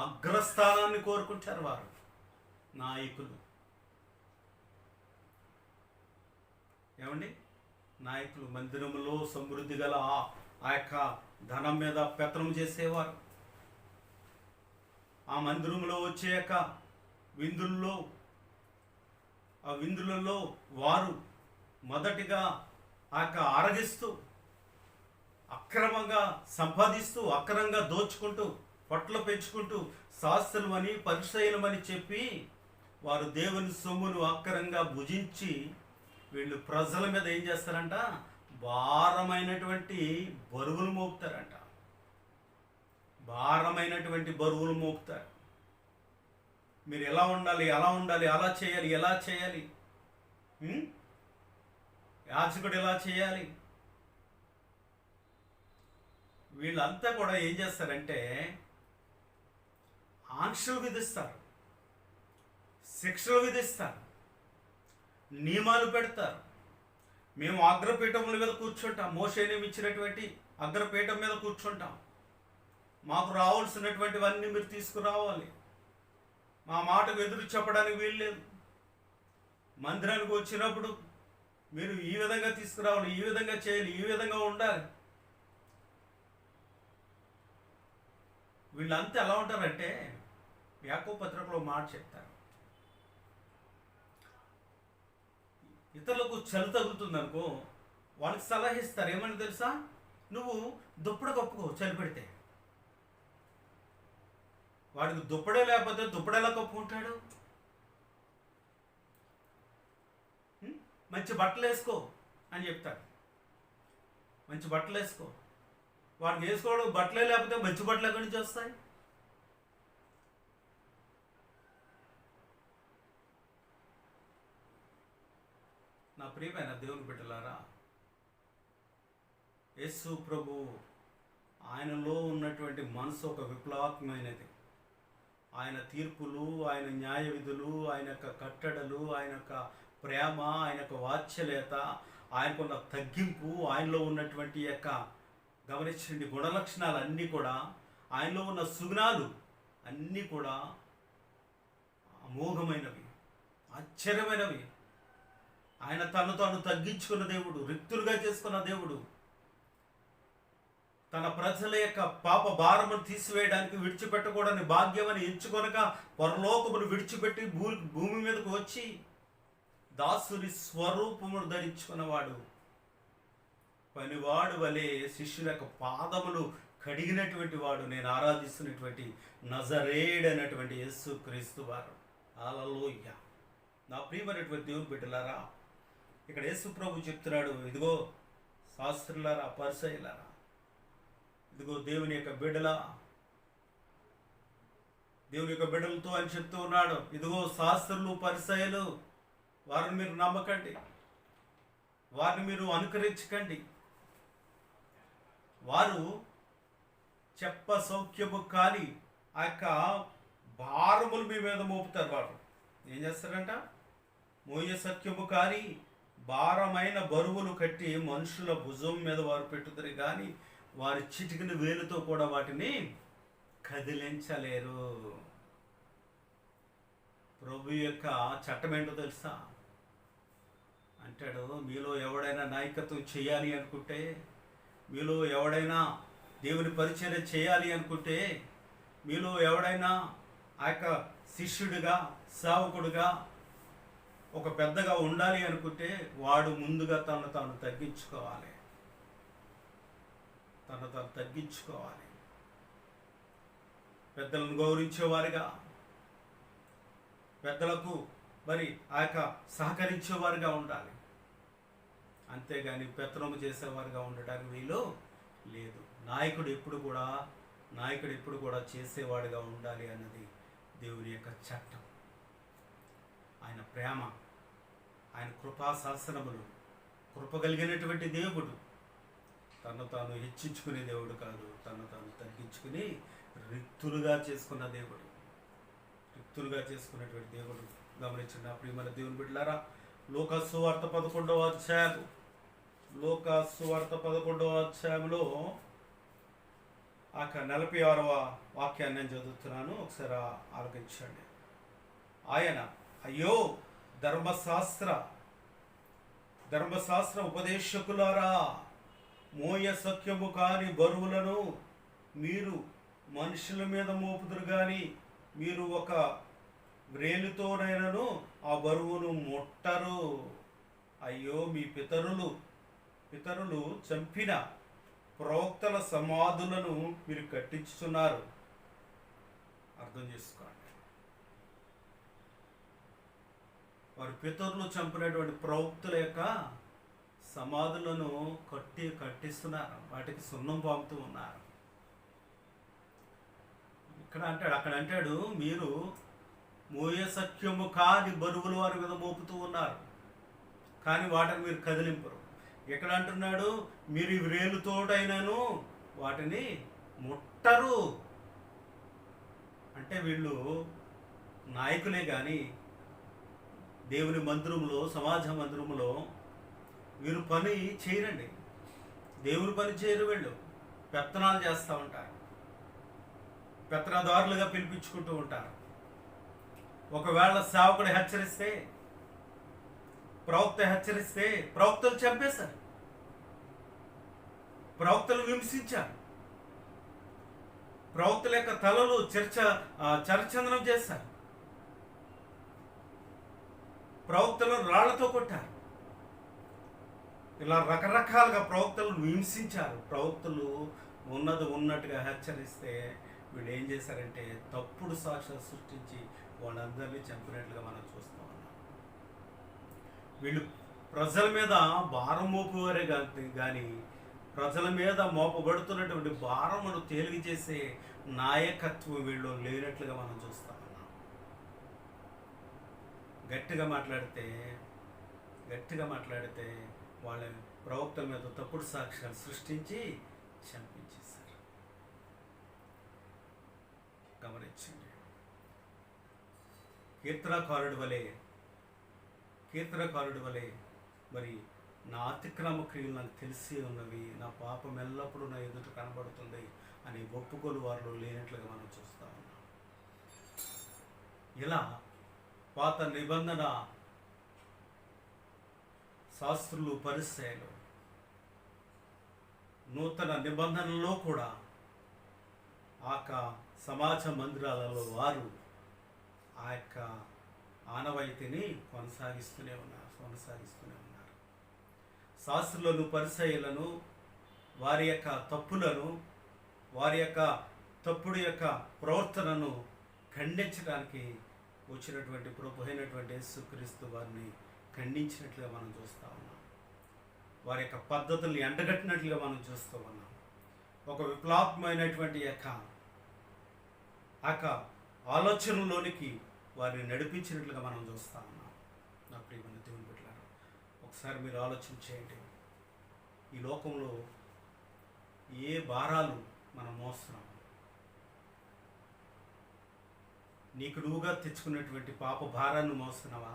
అగ్రస్థానాన్ని కోరుకుంటారు వారు నాయకులు. ఏమండి, నాయకులు మందిరములో సమృద్ధి గల ఆ యొక్క ధనం మీద పెత్తనం చేసేవారు. ఆ మందిరంలో వచ్చే యొక్క విందులలో వారు మొదటిగా ఆ యొక్క ఆరగిస్తూ, అక్రమంగా సంపాదిస్తూ, అక్రమంగా దోచుకుంటూ, పొట్ల పెంచుకుంటూ శాస్త్రులమని, పరిసయ్యులమని చెప్పి వారు దేవుని సొమ్మును అక్రమంగా భుజించి వీళ్ళు ప్రజల మీద ఏం చేస్తారంట? భారమైనటువంటి బరువులు మోపుతారంట. భారమైనటువంటి బరువులు మోపుతారు. మీరు ఎలా ఉండాలి, అలా ఉండాలి, అలా చేయాలి, ఎలా చేయాలి, యాజకుడు ఎలా చేయాలి. వీళ్ళంతా కూడా ఏం చేస్తారంటే ఆంక్షలు విధిస్తారు, శిక్షలు విధిస్తారు, నియమాలు పెడతారు. మేము అగ్రపీఠముల మీద కూర్చుంటాం, మోషే నియమించినటువంటి అగ్రపీఠం మీద కూర్చుంటాం, మాకు రావాల్సినటువంటివన్నీ మీరు తీసుకురావాలి, మా మాటకు ఎదురు చెప్పడానికి వీల్లేదు. మందిరానికి వచ్చినప్పుడు మీరు ఈ విధంగా తీసుకురావాలి, ఈ విధంగా చేయాలి, ఈ విధంగా ఉండాలి. వీళ్ళంతా ఎలా ఉంటారంటే యాకోబు పత్రికలో మాట చెప్తారు, ఇతరులకు చలి తగులుతుందనుకో వాళ్ళకి సలహా ఇస్తారు. ఏమని తెలుసా? నువ్వు దుప్పడ కప్పుకో చలి పెడితే. వాడికి దుప్పడే లేకపోతే దుప్పడేలా కప్పుకుంటాడు? మంచి బట్టలు వేసుకో అని చెప్తాడు. మంచి బట్టలు వేసుకో. వాడికి వేసుకోవడం బట్టలే లేకపోతే మంచి బట్టలు ఎక్కడి నుంచి వస్తాయి? నా ప్రియమైన దేవుని బిడ్డలారా, యేసు ప్రభు ఆయనలో ఉన్నటువంటి మనసు ఒక విప్లవాత్మకమైనది. ఆయన తీర్పులు, ఆయన న్యాయ విధులు, ఆయన యొక్క కట్టడలు, ఆయన యొక్క ప్రేమ, ఆయన యొక్క వాత్సల్యత, ఆయనకున్న తగ్గింపు, ఆయనలో ఉన్నటువంటి యొక్క గమనించండి గుణలక్షణాలు అన్నీ కూడా, ఆయనలో ఉన్న సుగుణాలు అన్నీ కూడా అమోఘమైనవి, ఆశ్చర్యమైనవి. ఆయన తను తాను తగ్గించుకున్న దేవుడు, రిక్తులుగా చేసుకున్న దేవుడు. తన ప్రజల యొక్క పాప భారమును తీసివేయడానికి విడిచిపెట్టకూడని భాగ్యమని ఎంచుకొనక పరలోకమును విడిచిపెట్టి భూమి మీదకు వచ్చి దాసుని స్వరూపమును ధరించుకున్నవాడు. పనివాడు వలె శిష్యుల యొక్క పాదములు కడిగినటువంటి వాడు, నేను ఆరాధిస్తున్నటువంటి నజరేడైనటువంటి యేసు క్రీస్తు వారు. హల్లెలూయా. నా ప్రియమైనటువంటి దేవుని బిడ్డలారా, ఇక్కడ యేసు ప్రభు చెప్తున్నాడు, ఇదిగో శాస్త్రులారా, పరిసయ్యులారా, ఇదిగో దేవుని యొక్క బిడ్డల, దేవుని యొక్క బిడ్డలతో అని చెప్తూ ఉన్నాడు. ఇదిగో శాస్త్రులు, పరిసయ్యులు, వారిని మీరు నమ్మకండి, వారిని మీరు అనుకరించకండి. వారు చెప్ప సౌఖ్యము కాని ఆ యొక్క భారములు మీ మీద మోపుతారు. వారు ఏం చేస్తారంట? మోయ సఖ్యము కాని భారమైన బరువులు కట్టి మనుషుల భుజం మీద వారు పెట్టుతారు, కానీ వారి చిటికిన వేలుతో కూడా వాటిని కదిలించలేరు. ప్రభు యొక్క చట్టం ఏంటో తెలుసా? అంటాడు, మీలో ఎవడైనా నాయకత్వం చేయాలి అనుకుంటే, మీలో ఎవడైనా దేవుని పరిచర్య చేయాలి అనుకుంటే, మీలో ఎవడైనా ఆ యొక్క శిష్యుడిగా, సేవకుడిగా, ఒక పెద్దగా ఉండాలి అనుకుంటే, వాడు ముందుగా తను తాను తగ్గించుకోవాలి. తను తాను తగ్గించుకోవాలి. పెద్దలను గౌరవించేవారుగా, పెద్దలకు మరి ఆ యొక్క సహకరించేవారుగా ఉండాలి. అంతేగాని పెత్తనము చేసేవారుగా ఉండడానికి వీలు లేదు. నాయకుడు ఎప్పుడు కూడా చేసేవాడుగా ఉండాలి అన్నది దేవుని యొక్క చట్టం. ఆయన ప్రేమ, ఆయన కృపా శాసనములు, కృప కలిగినటువంటి దేవుడు. తను తాను హెచ్చించుకునే దేవుడు కాదు, తను తాను తగ్గించుకుని రిక్తులుగా చేసుకున్న దేవుడు, రిక్తులుగా చేసుకున్నటువంటి దేవుడు. గమనించండి నా ప్రియమైన దేవుని బిడ్డలారా, లూకా సువార్త 11వ అధ్యాయం, లూకా సువార్త 11వ అధ్యాయంలో 46వ వాక్యాన్ని నేను చదువుతున్నాను, ఒకసారి ఆలోచించండి. ఆయన, అయ్యో ధర్మశాస్త్ర ఉపదేశకులారా, మోయ సఖ్యము కాని బరువులను మీరు మనుషుల మీద మోపుదురు, కానీ మీరు ఒక వ్రేలుతోనైనను ఆ బరువును ముట్టరు. అయ్యో, మీ పితరులు చంపిన ప్రవక్తల సమాధులను మీరు కట్టించుతున్నారు. అర్థం చేసుకోండి. వారి పితరులు చంపినటువంటి ప్రవక్తల యొక్క సమాధులను కట్టిస్తున్నారు, వాటికి సున్నం పాముతూ ఉన్నారు. అక్కడ అంటాడు, మీరు మోయ సఖ్యము కాని బరువులు వారి మీద మోపుతూ ఉన్నారు, కానీ వాటిని మీరు కదిలింపరు. ఎక్కడ అంటున్నాడు? మీరు ఈ వ్రేలుతోటైనను వాటిని ముట్టరు. అంటే వీళ్ళు నాయకులే కానీ దేవుని మందిరంలో, సమాజ మందిరంలో వీరు పని చేయరండి. దేవుని పని చేయరు. వీళ్ళు పెత్తనాలు చేస్తూ ఉంటారు, పెత్తనదారులుగా పిలిపించుకుంటూ ఉంటారు. ఒకవేళ సేవకుడు హెచ్చరిస్తే, ప్రవక్త హెచ్చరిస్తే ప్రవక్తలు చంపేశారు, ప్రవక్తలు హింసించారు, ప్రవక్తల యొక్క తలలు చరచందనం చేశారు, ప్రవక్తలను రాళ్లతో కొట్టారు. ఇలా రకరకాలుగా ప్రవక్తలను హింసించారు. ప్రవక్తలు ఉన్నట్టుగా హెచ్చరిస్తే వీళ్ళు ఏం చేశారంటే తప్పుడు సాక్ష్యాలు సృష్టించి వాళ్ళందరినీ చంపినట్లుగా మనం చూస్తూ ఉన్నాం. వీళ్ళు ప్రజల మీద భారం మోపేవారే కానీ ప్రజల మీద మోపబడుతున్నటువంటి భారమును తేలిక చేసే నాయకత్వం వీళ్ళు లేనట్లుగా మనం చూస్తూ ఉన్నాం. గట్టిగా మాట్లాడితే వాళ్ళ ప్రవక్తల మీద తప్పుడు సాక్ష్యాలు సృష్టించి చంపించేశారు. గమనించండి. కీర్తనకారుడి వలె మరి నా అతిక్రమ క్రియలు నాకు తెలిసి ఉన్నవి, నా పాపం ఎల్లప్పుడూ నా ఎదుట కనబడుతుంది అని ఒప్పుకోలు వారిలో లేనట్లుగా మనం చూస్తూ ఉన్నాం. ఇలా పాత నిబంధన శాస్త్రులు, పరిసయ్యులు నూతన నిబంధనలో కూడా సమాజ మందిరాలలో వారు ఆ యొక్క ఆనవాయితీని కొనసాగిస్తూనే ఉన్నారు. శాస్త్రులను, పరిసయ్యులను వారి యొక్క తప్పులను, వారి యొక్క తప్పుడు యొక్క ప్రవర్తనను ఖండించడానికి వచ్చినటువంటి ప్రభు అయినటువంటి యేసుక్రీస్తు వారిని ఖండించినట్లుగా మనం చూస్తూ ఉన్నాం. వారి యొక్క పద్ధతుల్ని ఎండగట్టినట్లుగా మనం చూస్తూ ఉన్నాం. ఒక విప్లవాత్మకమైనటువంటి యొక్క ఆలోచనలోనికి వారిని నడిపించినట్లుగా మనం చూస్తూ ఉన్నాం. నా ప్రియమైన దేవుని బిడ్డలారా, ఒకసారి మీరు ఆలోచన చేయండి. ఈ లోకంలో ఏ భారాలు మనం మోస్తున్నాం? నీకు నువ్వుగా తెచ్చుకున్నటువంటి పాప భారాన్ని మోస్తున్నావా?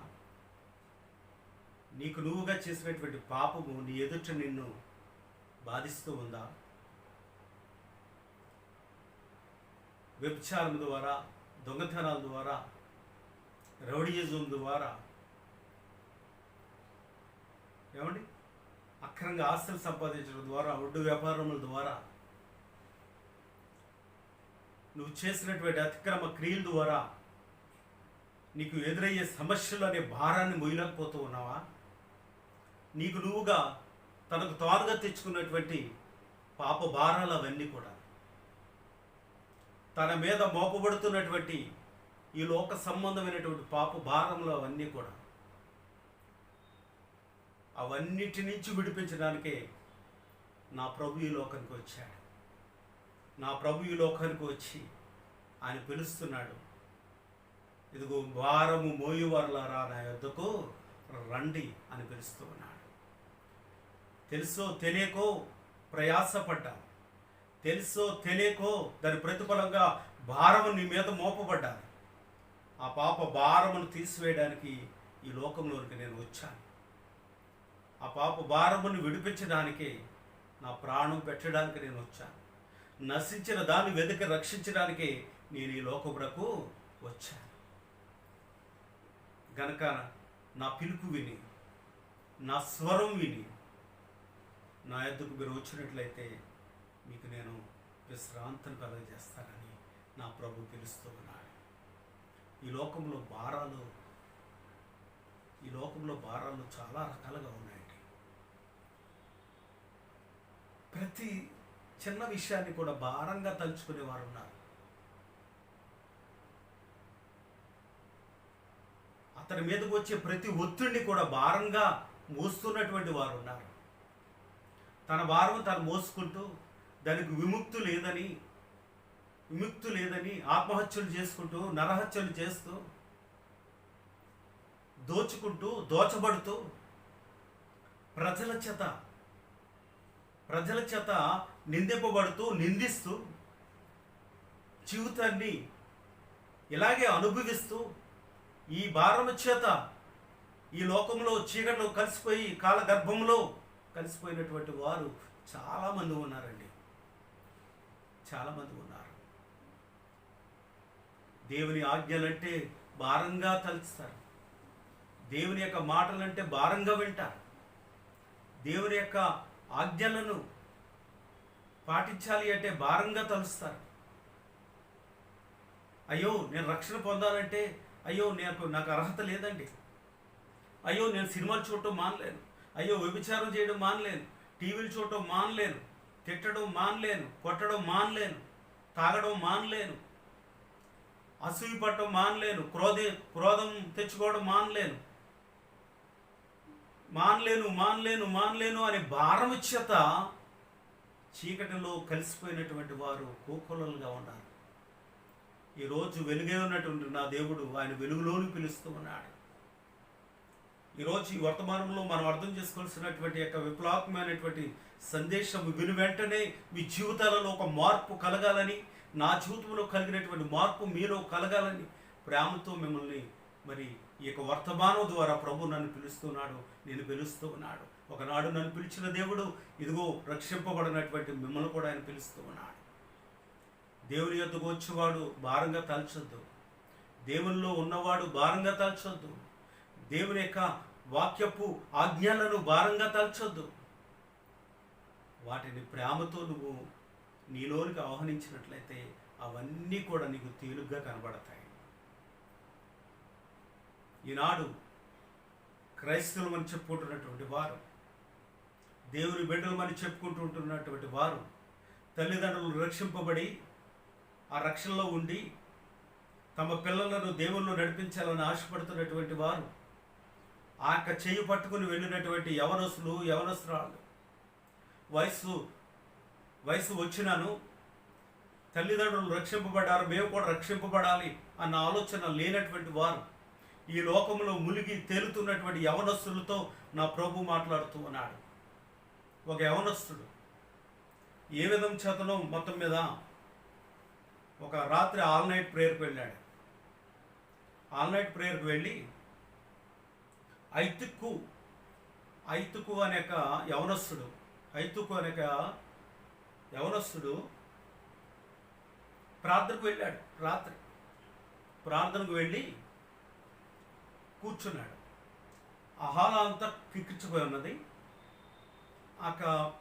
నీకు నువ్వుగా చేసినటువంటి పాపము నీ ఎదుట నిన్ను బాధిస్తూ ఉందా? వ్యభిచారం ద్వారా, దొంగతనాల ద్వారా, రౌడీయిజం ద్వారా, ఏమండి అక్రమంగా ఆస్తులు సంపాదించడం ద్వారా, ఒడ్డు వ్యాపారముల ద్వారా, నువ్వు చేసినటువంటి అతిక్రమ క్రియల ద్వారా నీకు ఎదురయ్యే సమస్యలు అనే భారాన్ని మొయ్యలేకపోతూ ఉన్నావా? నీకు నువ్వుగా తనకు తానుగా తెచ్చుకున్నటువంటి పాప భారాలు అవన్నీ కూడా, తన మీద మోపబడుతున్నటువంటి ఈ లోక సంబంధమైనటువంటి పాప భారములు అవన్నీ కూడా, అవన్నిటి నుంచి విడిపించడానికే నా ప్రభు ఈ లోకానికి వచ్చాడు. నా ప్రభు ఈ లోకానికి వచ్చి ఆయన పిలుస్తున్నాడు. ఇదిగో భారము మోయువారులారా నా యొద్దకు రండి అని పిలుస్తూ ఉన్నాడు. తెలుసో తెలియకో ప్రయాసపడ్డా, తెలుసో తెలియకో దాని ప్రతిఫలంగా భారము నీ మీద మోపబడ్డాను. ఆ పాప భారమును తీసివేయడానికి ఈ లోకంలోనికి నేను వచ్చాను. ఆ పాప భారమును విడిపించడానికి, నా ప్రాణం పెట్టడానికి నేను వచ్చాను. నశించిన దాన్ని వెతికి రక్షించడానికి నేను ఈ లోకమునకు వచ్చాను. గనక నా పిలుపు విని, నా స్వరం విని నా యొద్దకు మీరు వచ్చినట్లయితే మీకు నేను విశ్రాంతిని కలుగజేస్తానని నా ప్రభు పిలుస్తూ ఉన్నాడు. ఈ లోకంలో భారాలు చాలా రకాలుగా ఉన్నాయండి. ప్రతి చిన్న విషయాన్ని కూడా భారంగా తలుచుకునేవారు ఉన్నారు. అతని మీదకు వచ్చే ప్రతి ఒత్తిడిని కూడా భారంగా మోస్తున్నటువంటి వారు ఉన్నారు. తన భారం తను మోసుకుంటూ దానికి విముక్తి లేదని ఆత్మహత్యలు చేసుకుంటూ, నరహత్యలు చేస్తూ, దోచుకుంటూ, దోచబడుతూ, ప్రజల చేత నిందింపబడుతూ, నిందిస్తూ, జీవితాన్ని ఇలాగే అనుభవిస్తూ, ఈ భారము చేత ఈ లోకంలో చీకట్లో కలిసిపోయి కాలగర్భంలో కలిసిపోయినటువంటి వారు చాలామంది ఉన్నారండి. చాలామంది ఉన్నారు. దేవుని ఆజ్ఞలంటే భారంగా తలుస్తారు. దేవుని యొక్క మాటలంటే భారంగా వింటారు. దేవుని యొక్క ఆజ్ఞలను పాటించాలి అంటే భారంగా తలుస్తారు. అయ్యో నేను రక్షణ పొందాలంటే, అయ్యో నాకు అర్హత లేదండి, అయ్యో నేను సినిమాలు చూడటం మానలేను, అయ్యో వ్యభిచారం చేయడం మానలేను, టీవీలు చూడటం మానలేను, తిట్టడం మానలేను, కొట్టడం మానలేను, తాగడం మానలేను, అసూయ పడటం మానలేను, క్రోధం తెచ్చుకోవడం మానలేను అనే భారం చేత చీకటిలో కలిసిపోయినటువంటి వారు కోకొల్లలుగా ఉన్నారు. ఈరోజు వెలుగే ఉన్నటువంటి నా దేవుడు ఆయన వెలుగులోని పిలుస్తూ ఉన్నాడు. ఈరోజు ఈ వర్తమానంలో మనం అర్థం చేసుకోవాల్సినటువంటి యొక్క విప్లవాత్మకమైనటువంటి సందేశం విని వెంటనే మీ జీవితాలలో ఒక మార్పు కలగాలని, నా జీవితంలో కలిగినటువంటి మార్పు మీలో కలగాలని ప్రేమతో మిమ్మల్ని మరి ఈ యొక్క వర్తమానం ద్వారా ప్రభు నన్ను పిలుస్తున్నాడు, నేను పిలుస్తూ ఉన్నాడు. ఒకనాడు నన్ను పిలిచిన దేవుడు ఇదిగో రక్షింపబడినటువంటి మిమ్మల్ని కూడా ఆయన పిలుస్తూ ఉన్నాడు. దేవుని యొద్దకు వచ్చేవాడు భారంగా తలచొద్దు, దేవునిలో ఉన్నవాడు భారంగా తలచొద్దు, దేవుని యొక్క వాక్యపు ఆజ్ఞలను భారంగా తలచొద్దు. వాటిని ప్రేమతో నువ్వు నీలోనికి ఆహ్వానించినట్లయితే అవన్నీ కూడా నీకు తేలిగ్గా కనబడతాయి. ఈనాడు క్రైస్తవులమని చెప్పుకుంటున్నటువంటి వారు, దేవుని బిడ్డలమని చెప్పుకుంటుంటున్నటువంటి వారు తల్లిదండ్రులు రక్షింపబడి ఆ రక్షణలో ఉండి తమ పిల్లలను దేవుళ్ళు నడిపించాలని ఆశపడుతున్నటువంటి వారు, ఆ యొక్క చెయ్యి పట్టుకుని వెళ్ళినటువంటి యవనస్తులు యవనస్తురాలు, వయసు వచ్చినాను తల్లిదండ్రులు రక్షింపబడ్డారు, మేము కూడా రక్షింపబడాలి అన్న ఆలోచన లేనటువంటి వారు ఈ లోకంలో మునిగి తేలుతున్నటువంటి యవనస్తులతో నా ప్రభు మాట్లాడుతూ ఉన్నాడు. ఒక యవనస్తుడు ఏ విధం చేతనో మొత్తం మీద ఒక రాత్రి ఆల్ నైట్ ప్రేయర్కి వెళ్ళాడు. ఆల్ నైట్ ప్రేయర్కి వెళ్ళి ఐతుకు అనే యవనస్తుడు ప్రార్థనకు వెళ్ళాడు. రాత్రి ప్రార్థనకు వెళ్ళి కూర్చున్నాడు. ఆ హాల్ అంతా కిక్కిచ్చిపోయి ఉన్నది. ఆ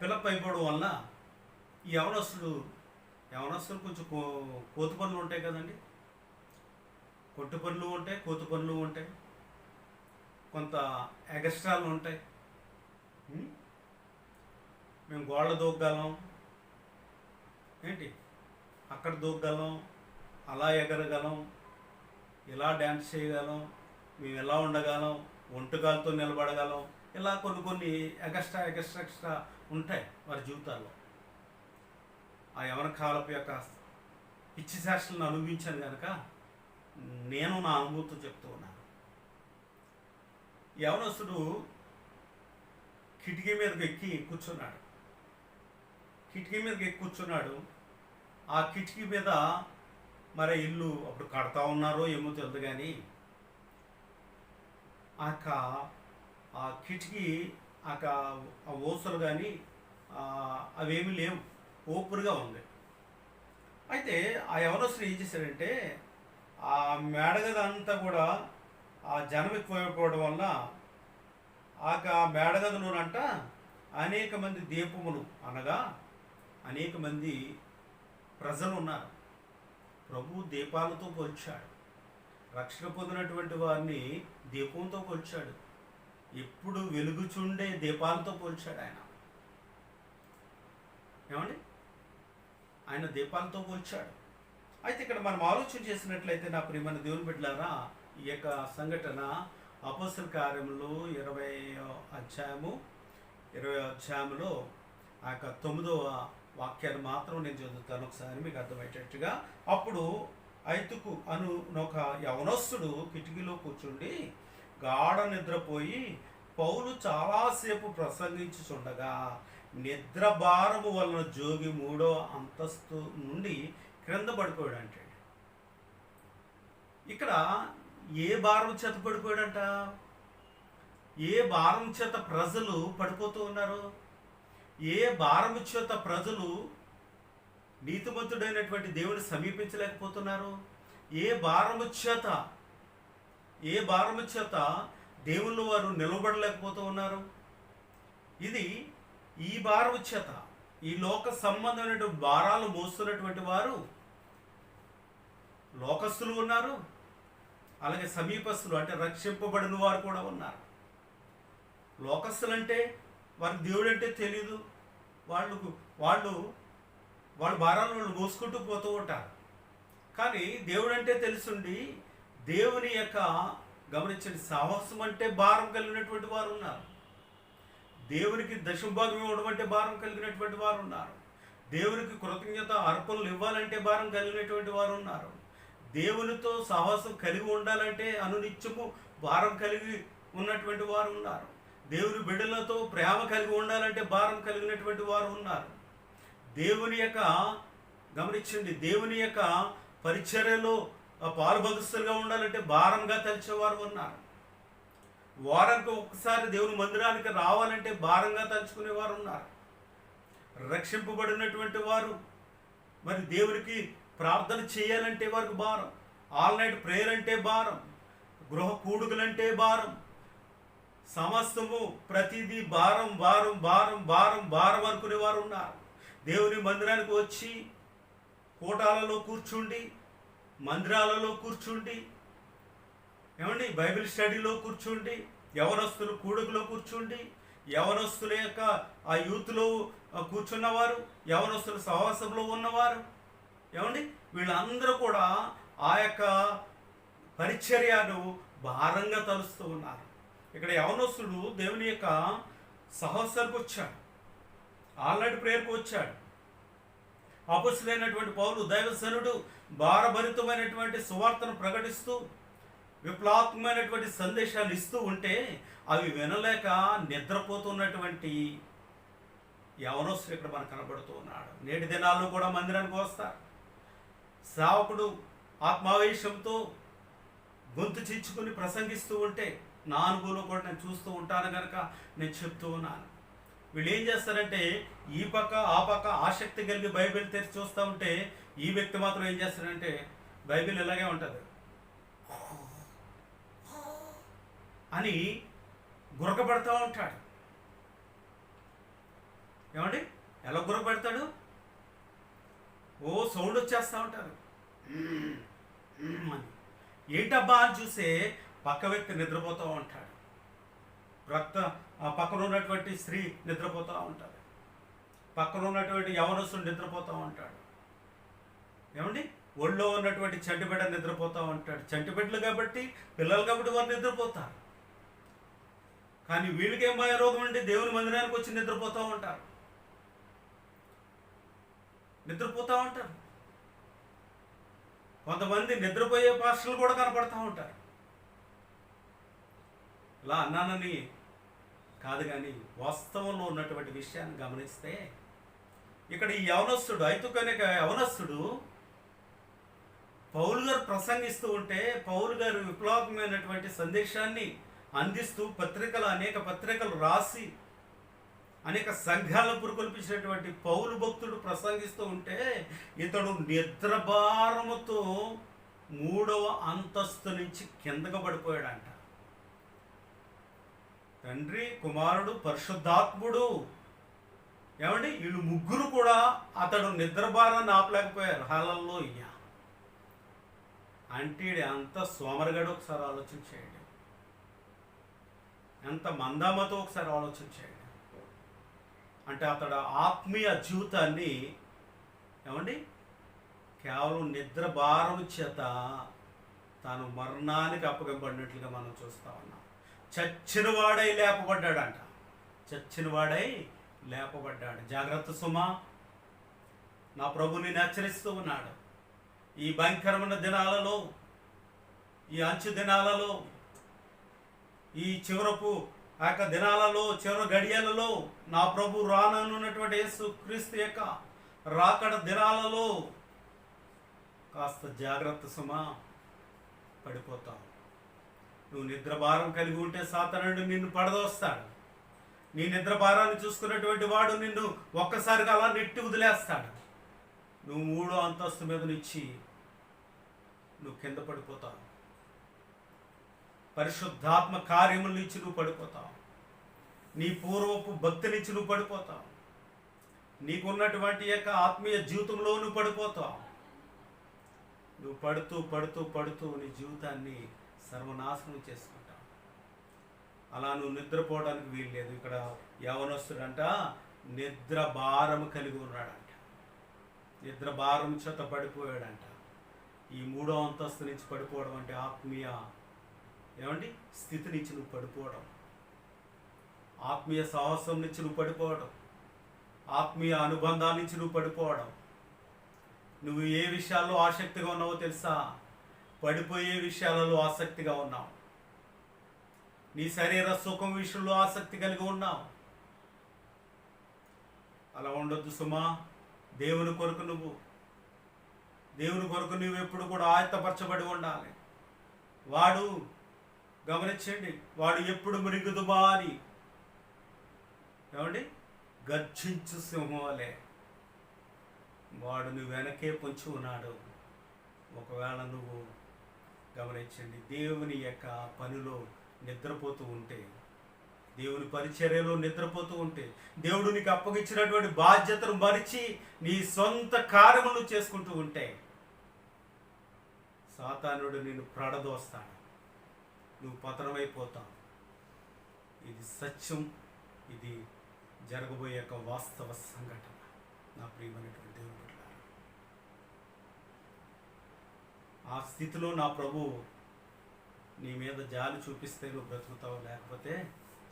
పిల్లప్ అయిపోవడం వల్ల ఈ యవనస్తుడు కొంచెం కోతి పనులు ఉంటాయి కదండి, కొట్టు పనులు ఉంటాయి, కోతి పనులు ఉంటాయి, కొంత ఎగస్ట్రాలు ఉంటాయి. మేము గోళ్ళ దూకగలం, ఏంటి అక్కడ దూకగలం, అలా ఎగరగలం, ఇలా డ్యాన్స్ చేయగలం, మేము ఎలా ఉండగలం, ఒంటుకాలతో నిలబడగలం, ఇలా కొన్ని ఎక్స్ట్రా ఉంటాయి వారి జీవితాల్లో. ఆ యవన కాలపు యొక్క పిచ్చి శాస్త్రాలను అనుభవించాను కనుక నేను నా అనుభూతితో చెప్తూ ఉన్నాను. యవనస్తుడు కిటికీ మీదకి ఎక్కి కూర్చున్నాడు. ఆ కిటికీ మీద మరి ఇల్లు అప్పుడు కడతా ఉన్నారో ఏమో తెలియదు కానీ ఆ కిటికీ ఆ ఓసలు కానీ అవేమీ లేవు, ఓపురుగా ఉంది. అయితే ఆ యవనస్తుడు ఏం చేశాడంటే ఆ మేడగదంతా కూడా ఆ జనం ఎక్కువైపోవడం వల్ల మేడగదిలోనంట అనేక మంది దీపములు అనగా అనేక మంది ప్రజలు ఉన్నారు. ప్రభు దీపాలతో పోల్చాడు, రక్షణ పొందినటువంటి వారిని దీపంతో పోల్చాడు, ఎప్పుడు వెలుగుచుండే దీపాలతో పోల్చాడు ఆయన దీపాలతో పోల్చాడు. అయితే ఇక్కడ మనం ఆలోచన చేసినట్లయితే నా ప్రియమైన దేవుని బిడ్డలారా, ఈ యొక్క సంఘటన అపోస్తల కార్యములు 20వ అధ్యాయంలో ఆ యొక్క 9వ వాక్యాన్ని మాత్రం నేను చదువుతాను ఒకసారి మీకు అర్థమయ్యేటట్టుగా. అప్పుడు ఐతుకు ఒక యవనస్తుడు కిటికీలో కూర్చుండి గాఢ నిద్రపోయి పౌలు చాలాసేపు ప్రసంగించుచుండగా నిద్ర భారము వలన జోగి 3వ అంతస్తు నుండి క్రింద పడిపోయాడు అంటే. ఇక్కడ ఏ భారం చేత పడిపోయాడంట? ఏ భారం చేత ప్రజలు పడిపోతూ ఉన్నారు? ఏ భారం చేత ప్రజలు నీతిమంతుడైనటువంటి దేవుని సమీపించలేకపోతున్నారు? ఏ భారము చేత దేవుళ్ళు వారు నిలబడలేకపోతూ ఉన్నారు? ఈ భారము చేత ఈ లోక సంబంధమైనటువంటి భారాలు మోస్తున్నటువంటి వారు లోకస్తులు ఉన్నారు, అలాగే సమీపస్తులు అంటే రక్షింపబడిన వారు కూడా ఉన్నారు. లోకస్తులు అంటే వారికి దేవుడు అంటే తెలియదు, వాళ్ళు భారాలను వాళ్ళు మోసుకుంటూ పోతూ ఉంటారు. కానీ దేవుడు అంటే తెలుసుండి దేవుని యొక్క గమనించండి సాహసం అంటే భారం కలిగినటువంటి వారు ఉన్నారు. దేవునికి దశంభాగం ఇవ్వడం అంటే భారం కలిగినటువంటి వారు ఉన్నారు. దేవునికి కృతజ్ఞత అర్పణలు ఇవ్వాలంటే భారం కలిగినటువంటి వారు ఉన్నారు. దేవునితో సాహసం కలిగి ఉండాలంటే అనునిత్యము భారం కలిగి ఉన్నటువంటి వారు ఉన్నారు. దేవుని బిడ్డలతో ప్రేమ కలిగి ఉండాలంటే భారం కలిగినటువంటి వారు ఉన్నారు. దేవుని యొక్క గమనించండి, దేవుని యొక్క పరిచర్యలో పాలుభగస్తులుగా ఉండాలంటే భారంగా తలిచేవారు ఉన్నారు. వారానికి ఒక్కసారి దేవుని మందిరానికి రావాలంటే భారంగా తలుచుకునేవారు ఉన్నారు. రక్షింపబడినటువంటి వారు మరి దేవునికి ప్రార్థన చేయాలంటే వారికి భారం, ఆల్ నైట్ ప్రేయర్ అంటే భారం, గృహ కూడుకలంటే భారం, సమస్తము ప్రతిదీ భారం భారం భారం భారం భారం అనుకునేవారు ఉన్నారు. దేవుని మందిరానికి వచ్చి కూటాలలో కూర్చుండి, మందిరాలలో కూర్చుండి, ఏమండి బైబిల్ స్టడీలో కూర్చుండి, యవనస్తులు కూడుకులో కూర్చుండి, యవనస్తుల యొక్క ఆ యూత్లో కూర్చున్నవారు, యవనస్తుల సహవాసంలో ఉన్నవారు, ఏమండి వీళ్ళందరూ కూడా ఆ యొక్క పరిచర్యను భారంగా తలుస్తూ ఉన్నారు. ఇక్కడ యవనస్తుడు దేవుని యొక్క సహవాసానికి వచ్చాడు, ఆల్రెడీ ప్రేయర్కు వచ్చాడు. అపొస్తలుడైనటువంటి పౌలు దైవజనుడు భారభరితమైనటువంటి సువార్తను ప్రకటిస్తూ విప్లవాత్మకమైనటువంటి సందేశాలు ఇస్తూ ఉంటే అవి వినలేక నిద్రపోతున్నటువంటి యవనస్తుడు ఇక్కడ మనకు కనబడుతూ ఉన్నాడు. నేటి దినాల్లో కూడా మందిరానికి వస్తారు. సేవకుడు ఆత్మావేశంతో గొంతు చిచ్చుకుని ప్రసంగిస్తూ ఉంటే నా అనుభవంలో కూడా నేను చూస్తూ ఉంటాను కనుక నేను చెప్తూ ఉన్నాను. వీళ్ళు ఏం చేస్తారంటే ఈ పక్క ఆ పక్క ఆసక్తి కలిగి బైబిల్ తెరిచి చూస్తూ ఉంటే ఈ వ్యక్తి మాత్రం ఏం చేస్తాడంటే బైబిల్ ఇలాగే ఉంటుంది అని గురకబెడతా ఉంటాడు. ఏమండి ఎలా గురకబెడతాడు? ఓ సౌండ్ వచ్చేస్తూ ఉంటారు అని. ఏంటబ్బా అని చూసే పక్క వ్యక్తి నిద్రపోతూ ఉంటాడు, పక్కన ఉన్నటువంటి స్త్రీ నిద్రపోతూ ఉంటుంది, పక్కన ఉన్నటువంటి యవనస్తుడు నిద్రపోతూ ఉంటాడు. ఏమండి ఒళ్ళో ఉన్నటువంటి చంటిబిడ్డ నిద్రపోతూ ఉంటాడు. చంటిబిడ్డలు కాబట్టి పిల్లలు కాబట్టి వారు నిద్రపోతారు. కానీ వీళ్ళకేం భయరోగం అండి, దేవుని మందిరానికి వచ్చి నిద్రపోతూ ఉంటారు. కొంతమంది నిద్రపోయే పాస్టర్లు కూడా కనపడుతూ ఉంటారు. ఇలా అన్నానని కాదు, కానీ వాస్తవంలో ఉన్నటువంటి విషయాన్ని గమనిస్తే ఇక్కడ ఈ యవనస్తుడు ఐతుకనేక యవనస్తుడు పౌలు గారు ప్రసంగిస్తూ ఉంటే, పౌలు గారు విప్లవాత్మకమైనటువంటి సందేశాన్ని అందిస్తూ అనేక పత్రికలు రాసి అనేక సంఘాలను పురుకొల్పించినటువంటి పౌలు భక్తుడు ప్రసంగిస్తూ ఉంటే ఇతడు నిద్రభారముతో 3వ అంతస్తు నుంచి కిందకు పడిపోయాడంట. తండ్రి, కుమారుడు, పరిశుద్ధాత్ముడు, ఏమండి వీళ్ళు ముగ్గురు కూడా అతడు నిద్రభారాన్ని ఆపలేకపోయారు. హల్లెలూయా. అంటే అంత సోమరగాడు ఒకసారి ఆలోచన చేయండి, ఎంత మందామతో ఒకసారి ఆలోచన చేయండి. అంటే అతడు ఆత్మీయ జీవితాన్ని ఏమండి కేవలం నిద్ర భారం చేత తాను మరణానికి అప్పగింపబడినట్లుగా మనం చూస్తా ఉన్నాం. చచ్చినవాడై లేపబడ్డాడంట, చచ్చినవాడై లేపబడ్డాడు. జాగ్రత్త సుమా, నా ప్రభు నిన్ను హెచ్చరిస్తూ ఉన్నాడు. ఈ భయంకరమైన దినాలలో, ఈ అంచు దినాలలో, ఈ చివరపు ఆ యొక్క దినాలలో, చివరి గడియలలో నా ప్రభు రానున్నటువంటి యేసు క్రీస్తు యొక్క రాకడ దినాలలో కాస్త జాగ్రత్త సుమా, పడిపోతావు. నువ్వు నిద్ర భారం కలిగి ఉంటే సాతానుడు నిన్ను పడదోస్తాడు. నీ నిద్ర భారాన్ని చూసుకున్నటువంటి వాడు నిన్ను ఒక్కసారిగా అలా నెట్టి వదిలేస్తాడు. నువ్వు 3వ అంతస్తు మీద నుంచి నువ్వు కింద పడిపోతావు. పరిశుద్ధాత్మ కార్యముల నుంచి నువ్వు పడిపోతావు. నీ పూర్వపు భక్తి నుంచి నువ్వు పడిపోతావు. నీకున్నటువంటి యొక్క ఆత్మీయ జీవితంలో నువ్వు పడిపోతావు. నువ్వు పడుతూ పడుతూ పడుతూ నీ జీవితాన్ని సర్వనాశనం చేసుకుంటావు. అలా నువ్వు నిద్రపోవడానికి వీలు లేదు. ఇక్కడ యవనస్తుడంట నిద్ర భారం కలిగి ఉన్నాడంట, నిద్ర భారం చేత పడిపోయాడంట. ఈ 3వ అంతస్తు నుంచి పడిపోవడం అంటే ఆత్మీయ ఏమండి స్థితి నుంచి నువ్వు పడిపోవడం, ఆత్మీయ సాహసం నుంచి నువ్వు పడిపోవడం, ఆత్మీయ అనుబంధాల నుంచి నువ్వు పడిపోవడం. నువ్వు ఏ విషయాల్లో ఆసక్తిగా ఉన్నావో తెలుసా? పడిపోయే విషయాలలో ఆసక్తిగా ఉన్నావు. నీ శరీర సుఖం విషయంలో ఆసక్తి కలిగి ఉన్నావు. అలా ఉండొద్దు సుమా. దేవుని కొరకు నువ్వు ఎప్పుడు కూడా ఆయత్తపరచబడి ఉండాలి. వాడు గమనించండి, వాడు ఎప్పుడు మృగుదుబా అని ఏమండి గర్జించు సింహంలే వాడు నువ్వు వెనకే పొంచి ఉన్నాడు. ఒకవేళ నువ్వు గమనించండి, దేవుని యొక్క పనిలో నిద్రపోతూ ఉంటే, దేవుని పరిచర్యలో నిద్రపోతూ ఉంటే, దేవుడు నీకు అప్పగించినటువంటి బాధ్యతను మరిచి నీ సొంత కార్యములు చేసుకుంటూ ఉంటే సాతానుడు నిన్ను ప్రాడదోస్తాడు, నువ్వు పతనమైపోతావు. ఇది సత్యం, ఇది జరగబోయే యొక్క వాస్తవ సంఘటన. నా ప్రియమైనటువంటి దేవుని బిడ్డలారా, ఆ స్థితిలో నా ప్రభు నీ మీద జాలి చూపిస్తే నువ్వు బ్రతుకుతావు, లేకపోతే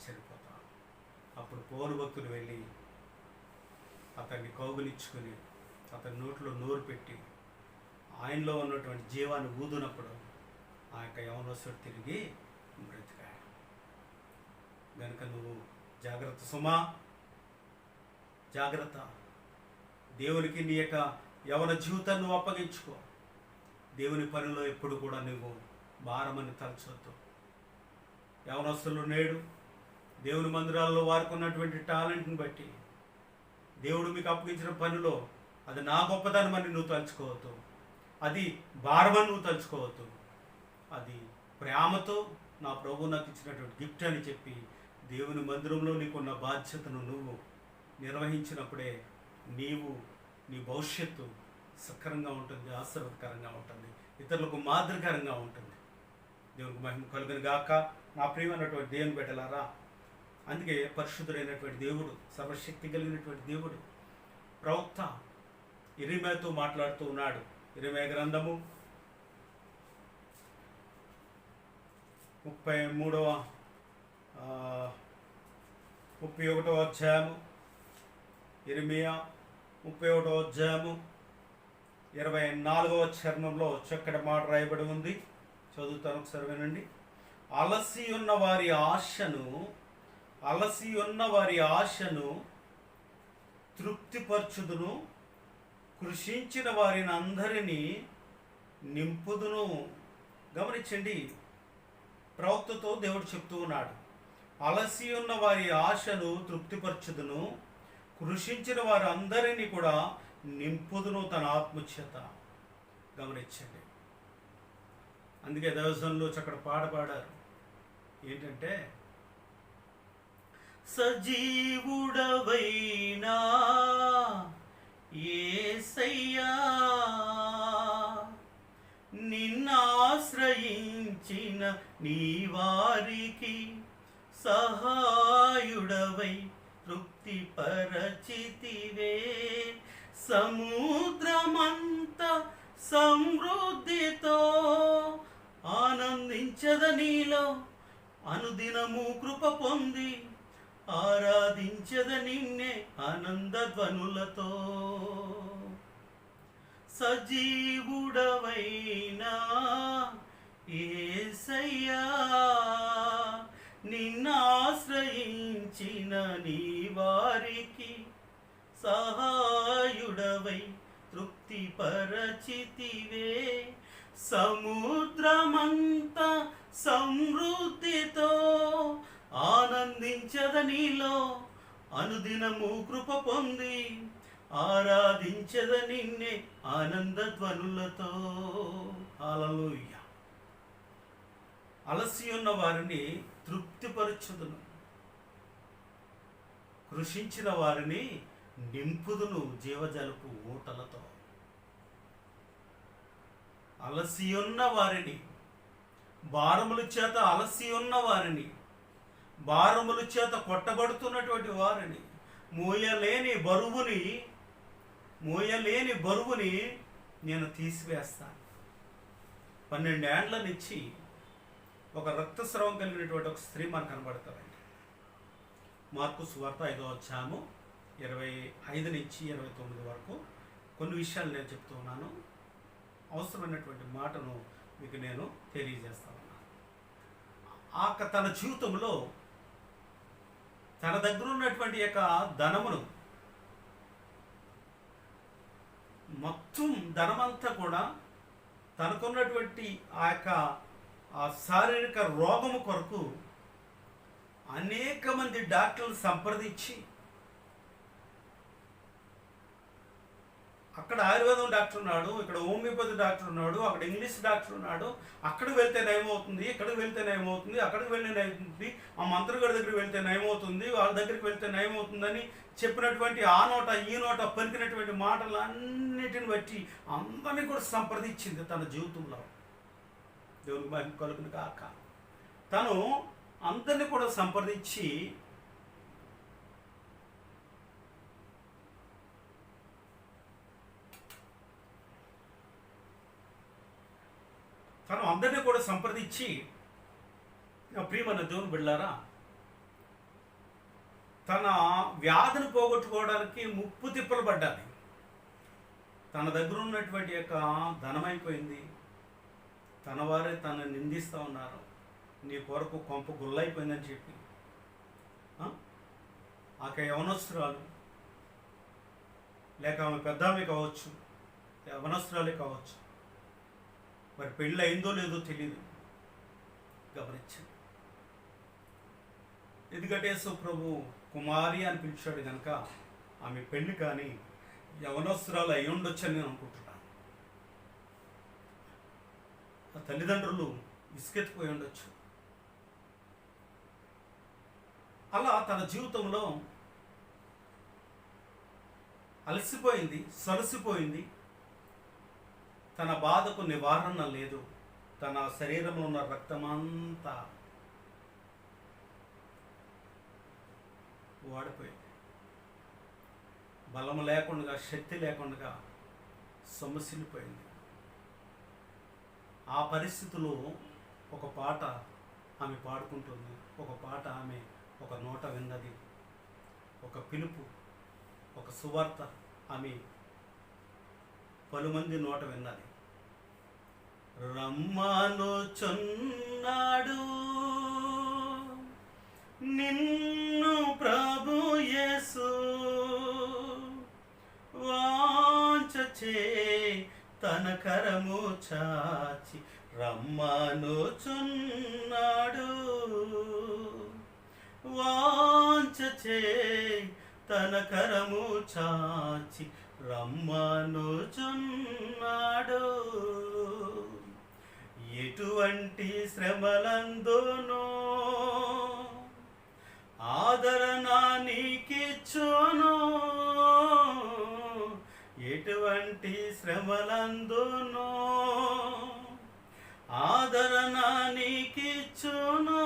చనిపోతావు. అప్పుడు పౌలు భక్తులు వెళ్ళి అతన్ని కౌగులించుకుని అతని నోట్లో నోరు పెట్టి ఆయనలో ఉన్నటువంటి జీవాన్ని ఊదునప్పుడు ఆ యొక్క యవనస్తుడు తిరిగి బ్రతికాడు. కనుక నువ్వు జాగ్రత్త సుమా, జాగ్రత్త. దేవునికి నీ యొక్క యవన జీవితాన్ని నువ్వు అప్పగించుకో. దేవుని పనిలో ఎప్పుడు కూడా నువ్వు భారమని తలచొద్దు. యవనస్తులు నేడు దేవుని మందిరాల్లో వారికి ఉన్నటువంటి టాలెంట్ని బట్టి దేవుడు మీకు అప్పగించిన పనిలో అది నా గొప్పదనమని నువ్వు తలుచుకోవద్దు, అది భారమని నువ్వు తలుచుకోవద్దు. అది ప్రేమతో నా ప్రభు నాకు ఇచ్చినటువంటి గిఫ్ట్ అని చెప్పి దేవుని మందిరంలో నీకున్న బాధ్యతను నువ్వు నిర్వహించినప్పుడే నీ భవిష్యత్తు సక్రంగా ఉంటుంది, ఆశీర్వదకరంగా ఉంటుంది, ఇతరులకు మాదిరికరంగా ఉంటుంది. దేవునికి మహిమ కలుగును గాక. నా ప్రియమైనటువంటి దేవుని బిడ్డలారా, అందుకే పరిశుద్ధుడైనటువంటి దేవుడు, సర్వశక్తి కలిగినటువంటి దేవుడు ప్రవక్త ఇరిమేతో మాట్లాడుతూ ఉన్నాడు. ఇరిమే గ్రంథము 31వ అధ్యాయము, ఇరిమియా 31వ అధ్యాయము 24వ చరణంలో చక్కటి మాట రాయబడి ఉంది. చదువుతాను, ఒకసారి వినండి. అలసి ఉన్న వారి ఆశను తృప్తిపరచుదును, కృషించిన వారిని అందరినీ నింపుదును. గమనించండి, ప్రవక్తతో దేవుడు చెప్తూ ఉన్నాడు, అలసి ఉన్న వారి ఆశను తృప్తిపరచుదును, కృషించిన వారి అందరినీ కూడా నింపుదును తన ఆత్మచేత. గమనించండి, అందుకే దైవజనులు చక్కటి పాట పాడారు. ఏంటంటే, సజీవుడవైనా యేసయ్యా, నిన్నాశ్రయించిన నీ వారికి సహాయుడవై తృప్తిపరచితివే. సముద్రమంత సమృద్ధితో ఆనందించద నీలో, అనుదినము కృప పొంది ఆరాధించద నిన్నే ఆనంద ధ్వనులతో. సజీవుడవైనా యేసయ్యా, నిన్నాశ్రయించిన నీ వారికి సహాయుడవై తృప్తిపరచితివే. సముద్రమంత సమృద్ధితో ఆనందించద నీలో, అనుదినము కృప పొంది ఆరాధించద నిన్నే ఆనంద ధ్వనులతో. హల్లెలూయా. అలసి ఉన్న వారిని తృప్తిపరచుదును, కృషించిన వారిని నింపుదును జీవజలపు ఊటలతో. అలసి ఉన్న వారిని, భారముల చేత అలసి ఉన్న వారిని, భారముల చేత కొట్టబడుతున్నటువంటి వారిని, మోయలేని బరువుని నేను తీసివేస్తాను. 12 ఏండ్ల నుంచి ఒక రక్తస్రావం కలిగినటువంటి ఒక స్త్రీ మనకు కనబడతారండి. మార్కు సువార్త 5వ అధ్యాయము 25 నుంచి 29 వరకు కొన్ని విషయాలు నేను చెప్తూ ఉన్నాను. అవసరమైనటువంటి మాటను మీకు నేను తెలియజేస్తా ఉన్నాను. తన జీవితంలో తన దగ్గర ఉన్నటువంటి యొక్క ధనమును మొత్తం ధనమంతా కూడా తనకున్నటువంటి ఆ శారీరక రోగము కొరకు అనేక మంది డాక్టర్లు సంప్రదించి, అక్కడ ఆయుర్వేదం డాక్టర్ ఉన్నాడు, ఇక్కడ హోమియోపతి డాక్టర్ ఉన్నాడు, అక్కడ ఇంగ్లీష్ డాక్టర్ ఉన్నాడు, అక్కడికి వెళ్తే నయమవుతుంది, ఇక్కడికి వెళ్తే నయమవుతుంది, అక్కడికి వెళ్ళి నయమవుతుంది, ఆ మంత్రగాడి దగ్గరికి వెళ్తే నయమవుతుంది, వాళ్ళ దగ్గరికి వెళ్తే నయమవుతుందని చెప్పినటువంటి ఆ నోట ఈ నోట పలికినటువంటి మాటలు అన్నిటిని బట్టి అందరినీ కూడా సంప్రదించింది తన జీవితంలో. దేవునికి మహిమ కలుగును కాక. తను అందరినీ కూడా సంప్రదించి ప్రియమైన దేవుని బిడ్డలారా, తన వ్యాధిని పోగొట్టుకోవడానికి ముప్పు తిప్పలు పడ్డాలి. తన దగ్గర ఉన్నటువంటి యొక్క ధనమైపోయింది. తన వారే తను నిందిస్తూ ఉన్నారు, నీ కొరకు కొంప గుల్లైపోయిందని చెప్పి. యవనస్తురాలు, లేక ఆమె పెద్ద ఆమె కావచ్చు, యవనస్తురాలే కావచ్చు, మరి పెళ్ళి అయిందో లేదో తెలియదు. గమనించండి. ఎందుకంటే యేసు ప్రభు కుమారి అని పిలిచాడు కనుక ఆమె పెళ్ళి కానీ యవనస్తురాలు అయి ఉండొచ్చని నేను అనుకుంటున్నాను. ఆ తల్లిదండ్రులు విసుకెత్తిపోయి ఉండొచ్చు. అలా తన జీవితంలో అలసిపోయింది, సొలసిపోయింది. తన బాధకు నివారణ లేదు. తన శరీరంలో ఉన్న రక్తమంతా వాడిపోయింది. బలము లేకుండా, శక్తి లేకుండా సొమ్మసిల్లిపోయింది. ఆ పరిస్థితిలో ఒక పాట ఆమె పాడుకుంటుంది, ఒక పాట ఆమె ఒక నోట విన్నది, ఒక పిలుపు, ఒక సువార్త ఆమె పలుమంది నోట విన్నది. రమ్మనుచున్నాడు నిన్ను ప్రభు యేసు, వాంఛచే తన కరము చాచి రమ్మనుచున్నాడు, వాంఛచే తన కరము చాచి రమ్మనుచున్నాడు. ఎటువంటి శ్రమలందునో ఆదరణ నీకిచ్చును, ఎటువంటి శ్రమలందునో ఆదరణ నీకిచ్చును.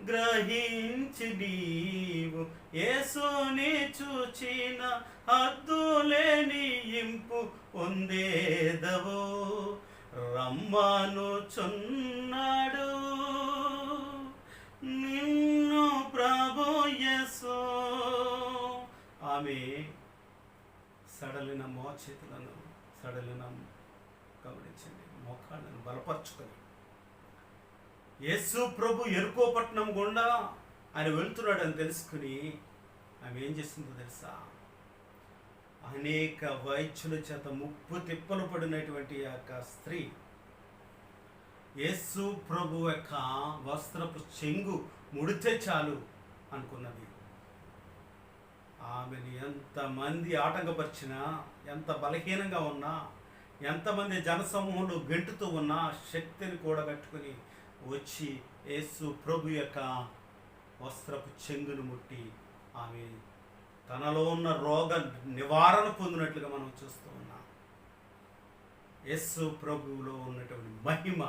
గ్రహించి నీవు యేసుని చూచిన హద్దులేని ఇంపు పొందేదవు. రమ్మనుచున్నాడు నిన్ను ప్రభు యేసు. ఆమె సడలిన మోచేతులను, సడలిన గమనించండి మోకాళ్ళను బలపరుచుకొని యేసు ప్రభు ఎరుకో పట్టణం గుండా ఆయన వెళ్తున్నాడని తెలుసుకుని ఆమె ఏం చేస్తుందో తెలుసా? అనేక వైద్యుల చేత ముప్పు తిప్పలు పడినటువంటి యొక్క స్త్రీ యేసు ప్రభు యొక్క వస్త్రపు చెంగు ముడితే చాలు అనుకున్నది. ఆమెను ఎంతమంది ఆటంకపరిచినా, ఎంత బలహీనంగా ఉన్నా, ఎంతమంది జనసమూహంలో గెంటుతూ ఉన్నా శక్తిని కూడగట్టుకుని వచ్చి యేసు ప్రభు యొక్క వస్త్రపు చెంగును ముట్టి ఆమె తనలో ఉన్న రోగ నివారణ పొందినట్లుగా మనం చూస్తూ ఉన్నాం. యేసు ప్రభువులో ఉన్నటువంటి మహిమ,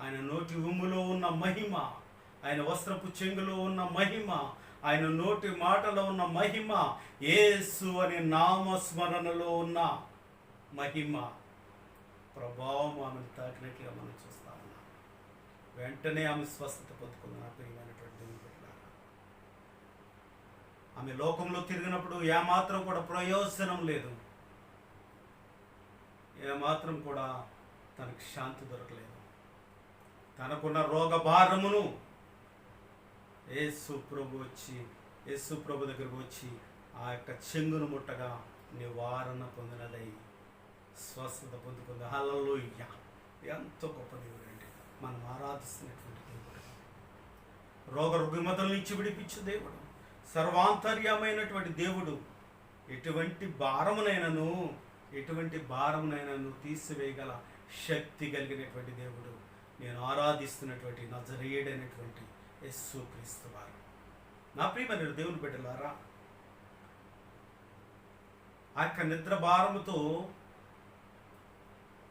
ఆయన నోటి ఉమ్ములో ఉన్న మహిమ, ఆయన వస్త్రపు చెంగులో ఉన్న మహిమ, ఆయన నోటి మాటలో ఉన్న మహిమ, యేసు అనే నామస్మరణలో ఉన్న మహిమ ప్రభావం ఆమెను తాకినట్లుగా మనం చూస్తా ఉన్నాం. వెంటనే ఆమె స్వస్థత పొందుకున్న ప్రియమైనటువంటి దేవుని బిడ్డలారా, ఆమె లోకంలో తిరిగినప్పుడు ఏమాత్రం కూడా ప్రయోజనం లేదు, ఏమాత్రం కూడా తనకు శాంతి దొరకలేదు. తనకున్న రోగ భారమును యేసు ప్రభు దగ్గరకు వచ్చి ఆ యొక్క చెంగును ముట్టగా నివారణ పొందినదై స్వస్థత పొందుకుంది. హల్లెలూయా! ఎంతో గొప్ప దేవుడు అండి మనం ఆరాధిస్తున్నటువంటి దేవుడు. రోగ రుగ్మతల నుంచి విడిపించు దేవుడు, సర్వాంతర్యమైనటువంటి దేవుడు. ఎటువంటి భారమునైనను తీసివేయగల శక్తి కలిగినటువంటి దేవుడు. నేను ఆరాధిస్తున్నటువంటి నజరేయుడైనటువంటి యేసు క్రీస్తు వారు. నా ప్రియమైన దేవుని బిడ్డలారా, ఆ యొక్క నిద్ర భారముతో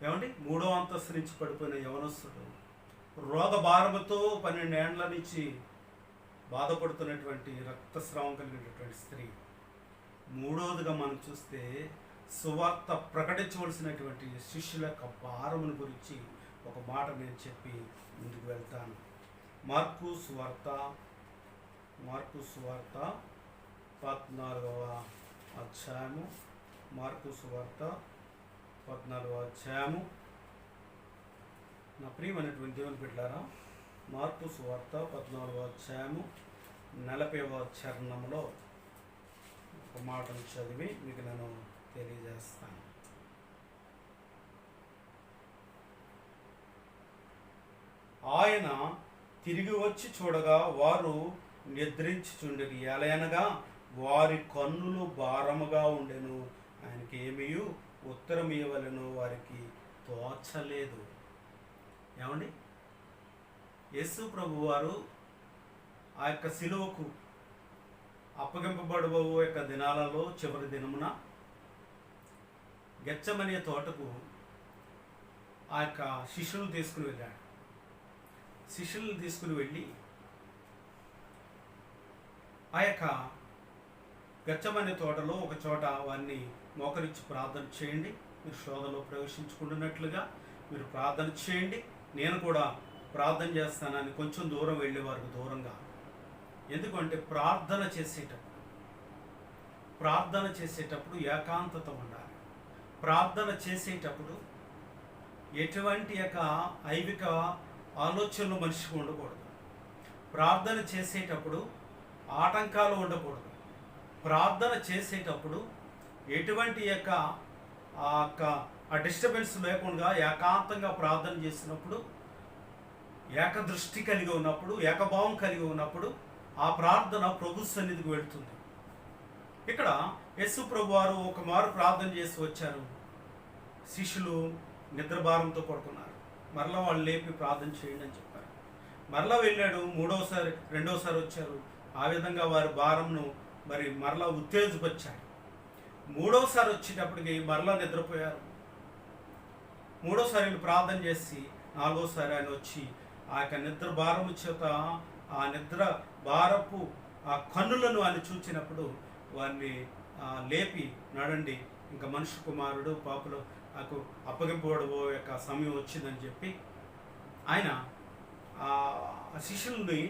ఏమండి 3వ అంతస్తు నుంచి పడిపోయిన యవనస్తుడు, రోగ భారముతో 12 ఏండ్ల నుంచి బాధపడుతున్నటువంటి రక్తస్రావం కలిగినటువంటి స్త్రీ. మూడవదిగా మనం చూస్తే సువార్త ప్రకటించవలసినటువంటి శిష్యుల యొక్క భారమును గురించి ఒక మాట నేను చెప్పి ముందుకు వెళ్తాను. మార్కు సువార్త 14వ అధ్యాయము. మార్కు సువార్త 14వ అధ్యాయము. నా ప్రియమైనటువంటి దేవుని బిడ్డలారా, మార్కు సువార్త 14వ అధ్యాయము 40వ చరణంలో ఒక మాటను చదివి మీకు నేను తెలియజేస్తాను. ఆయన తిరిగి వచ్చి చూడగా వారు నిద్రించుచుండిరి. ఎలయనగా వారి కన్నులు భారముగా ఉండెను. ఆయనకి ఏమీ ఉత్తరం ఇవ్వవలెను వారికి తోచలేదు. ఏమండి, యేసు ప్రభు వారు ఆ యొక్క సిలువకు అప్పగింపబడబో యొక్క దినాలలో చివరి దినమున గెత్సేమనే తోటకు ఆ యొక్క శిష్యులను తీసుకుని వెళ్ళాడు. శిష్యులను తీసుకుని వెళ్ళి ఆ యొక్క గెత్సేమనే తోటలో ఒక చోట వారిని మోకరించి ప్రార్థన చేయండి, మీరు శోధనలో ప్రవేశించుకుంటున్నట్లుగా మీరు ప్రార్థన చేయండి, నేను కూడా ప్రార్థన చేస్తానని కొంచెం దూరం వెళ్ళేవారికి దూరంగా. ఎందుకంటే ప్రార్థన చేసేటప్పుడు ఏకాంతత ఉండాలి. ప్రార్థన చేసేటప్పుడు ఎటువంటి యొక్క ఐవిక ఆలోచనలు మనిషికి ఉండకూడదు. ప్రార్థన చేసేటప్పుడు ఆటంకాలు ఉండకూడదు. ప్రార్థన చేసేటప్పుడు ఎటువంటి యొక్క ఆ డిస్టర్బెన్స్ లేకుండా ఏకాంతంగా ప్రార్థన చేసినప్పుడు, ఏకదృష్టి కలిగి ఉన్నప్పుడు, ఏకభావం కలిగి ఉన్నప్పుడు ఆ ప్రార్థన ప్రభు సన్నిధికి వెళుతుంది. ఇక్కడ యేసు ప్రభు వారు ఒక మారు ప్రార్థన చేసి వచ్చారు. శిష్యులు నిద్రభారంతో పడుకున్నారు. మరలా వాళ్ళు లేపి ప్రార్థన చేయండి అని చెప్పారు. మరలా వెళ్ళాడు. రెండోసారి వచ్చారు. ఆ విధంగా వారి భారంను మరలా ఉత్తేజపరిచాడు. మూడోసారి వచ్చేటప్పటికి మరలా నిద్రపోయారు. మూడోసారి ప్రార్థన చేసి నాలుగోసారి ఆయన వచ్చి ఆ యొక్క నిద్ర భారము చేత ఆ నిద్ర భారపు ఆ కన్నులను ఆయన చూచినప్పుడు వారిని లేపి నడండి, ఇంకా మనుష్య కుమారుడు పాపులు నాకు అప్పగింపబడబో యొక్క సమయం వచ్చిందని చెప్పి ఆయన శిష్యుల్ని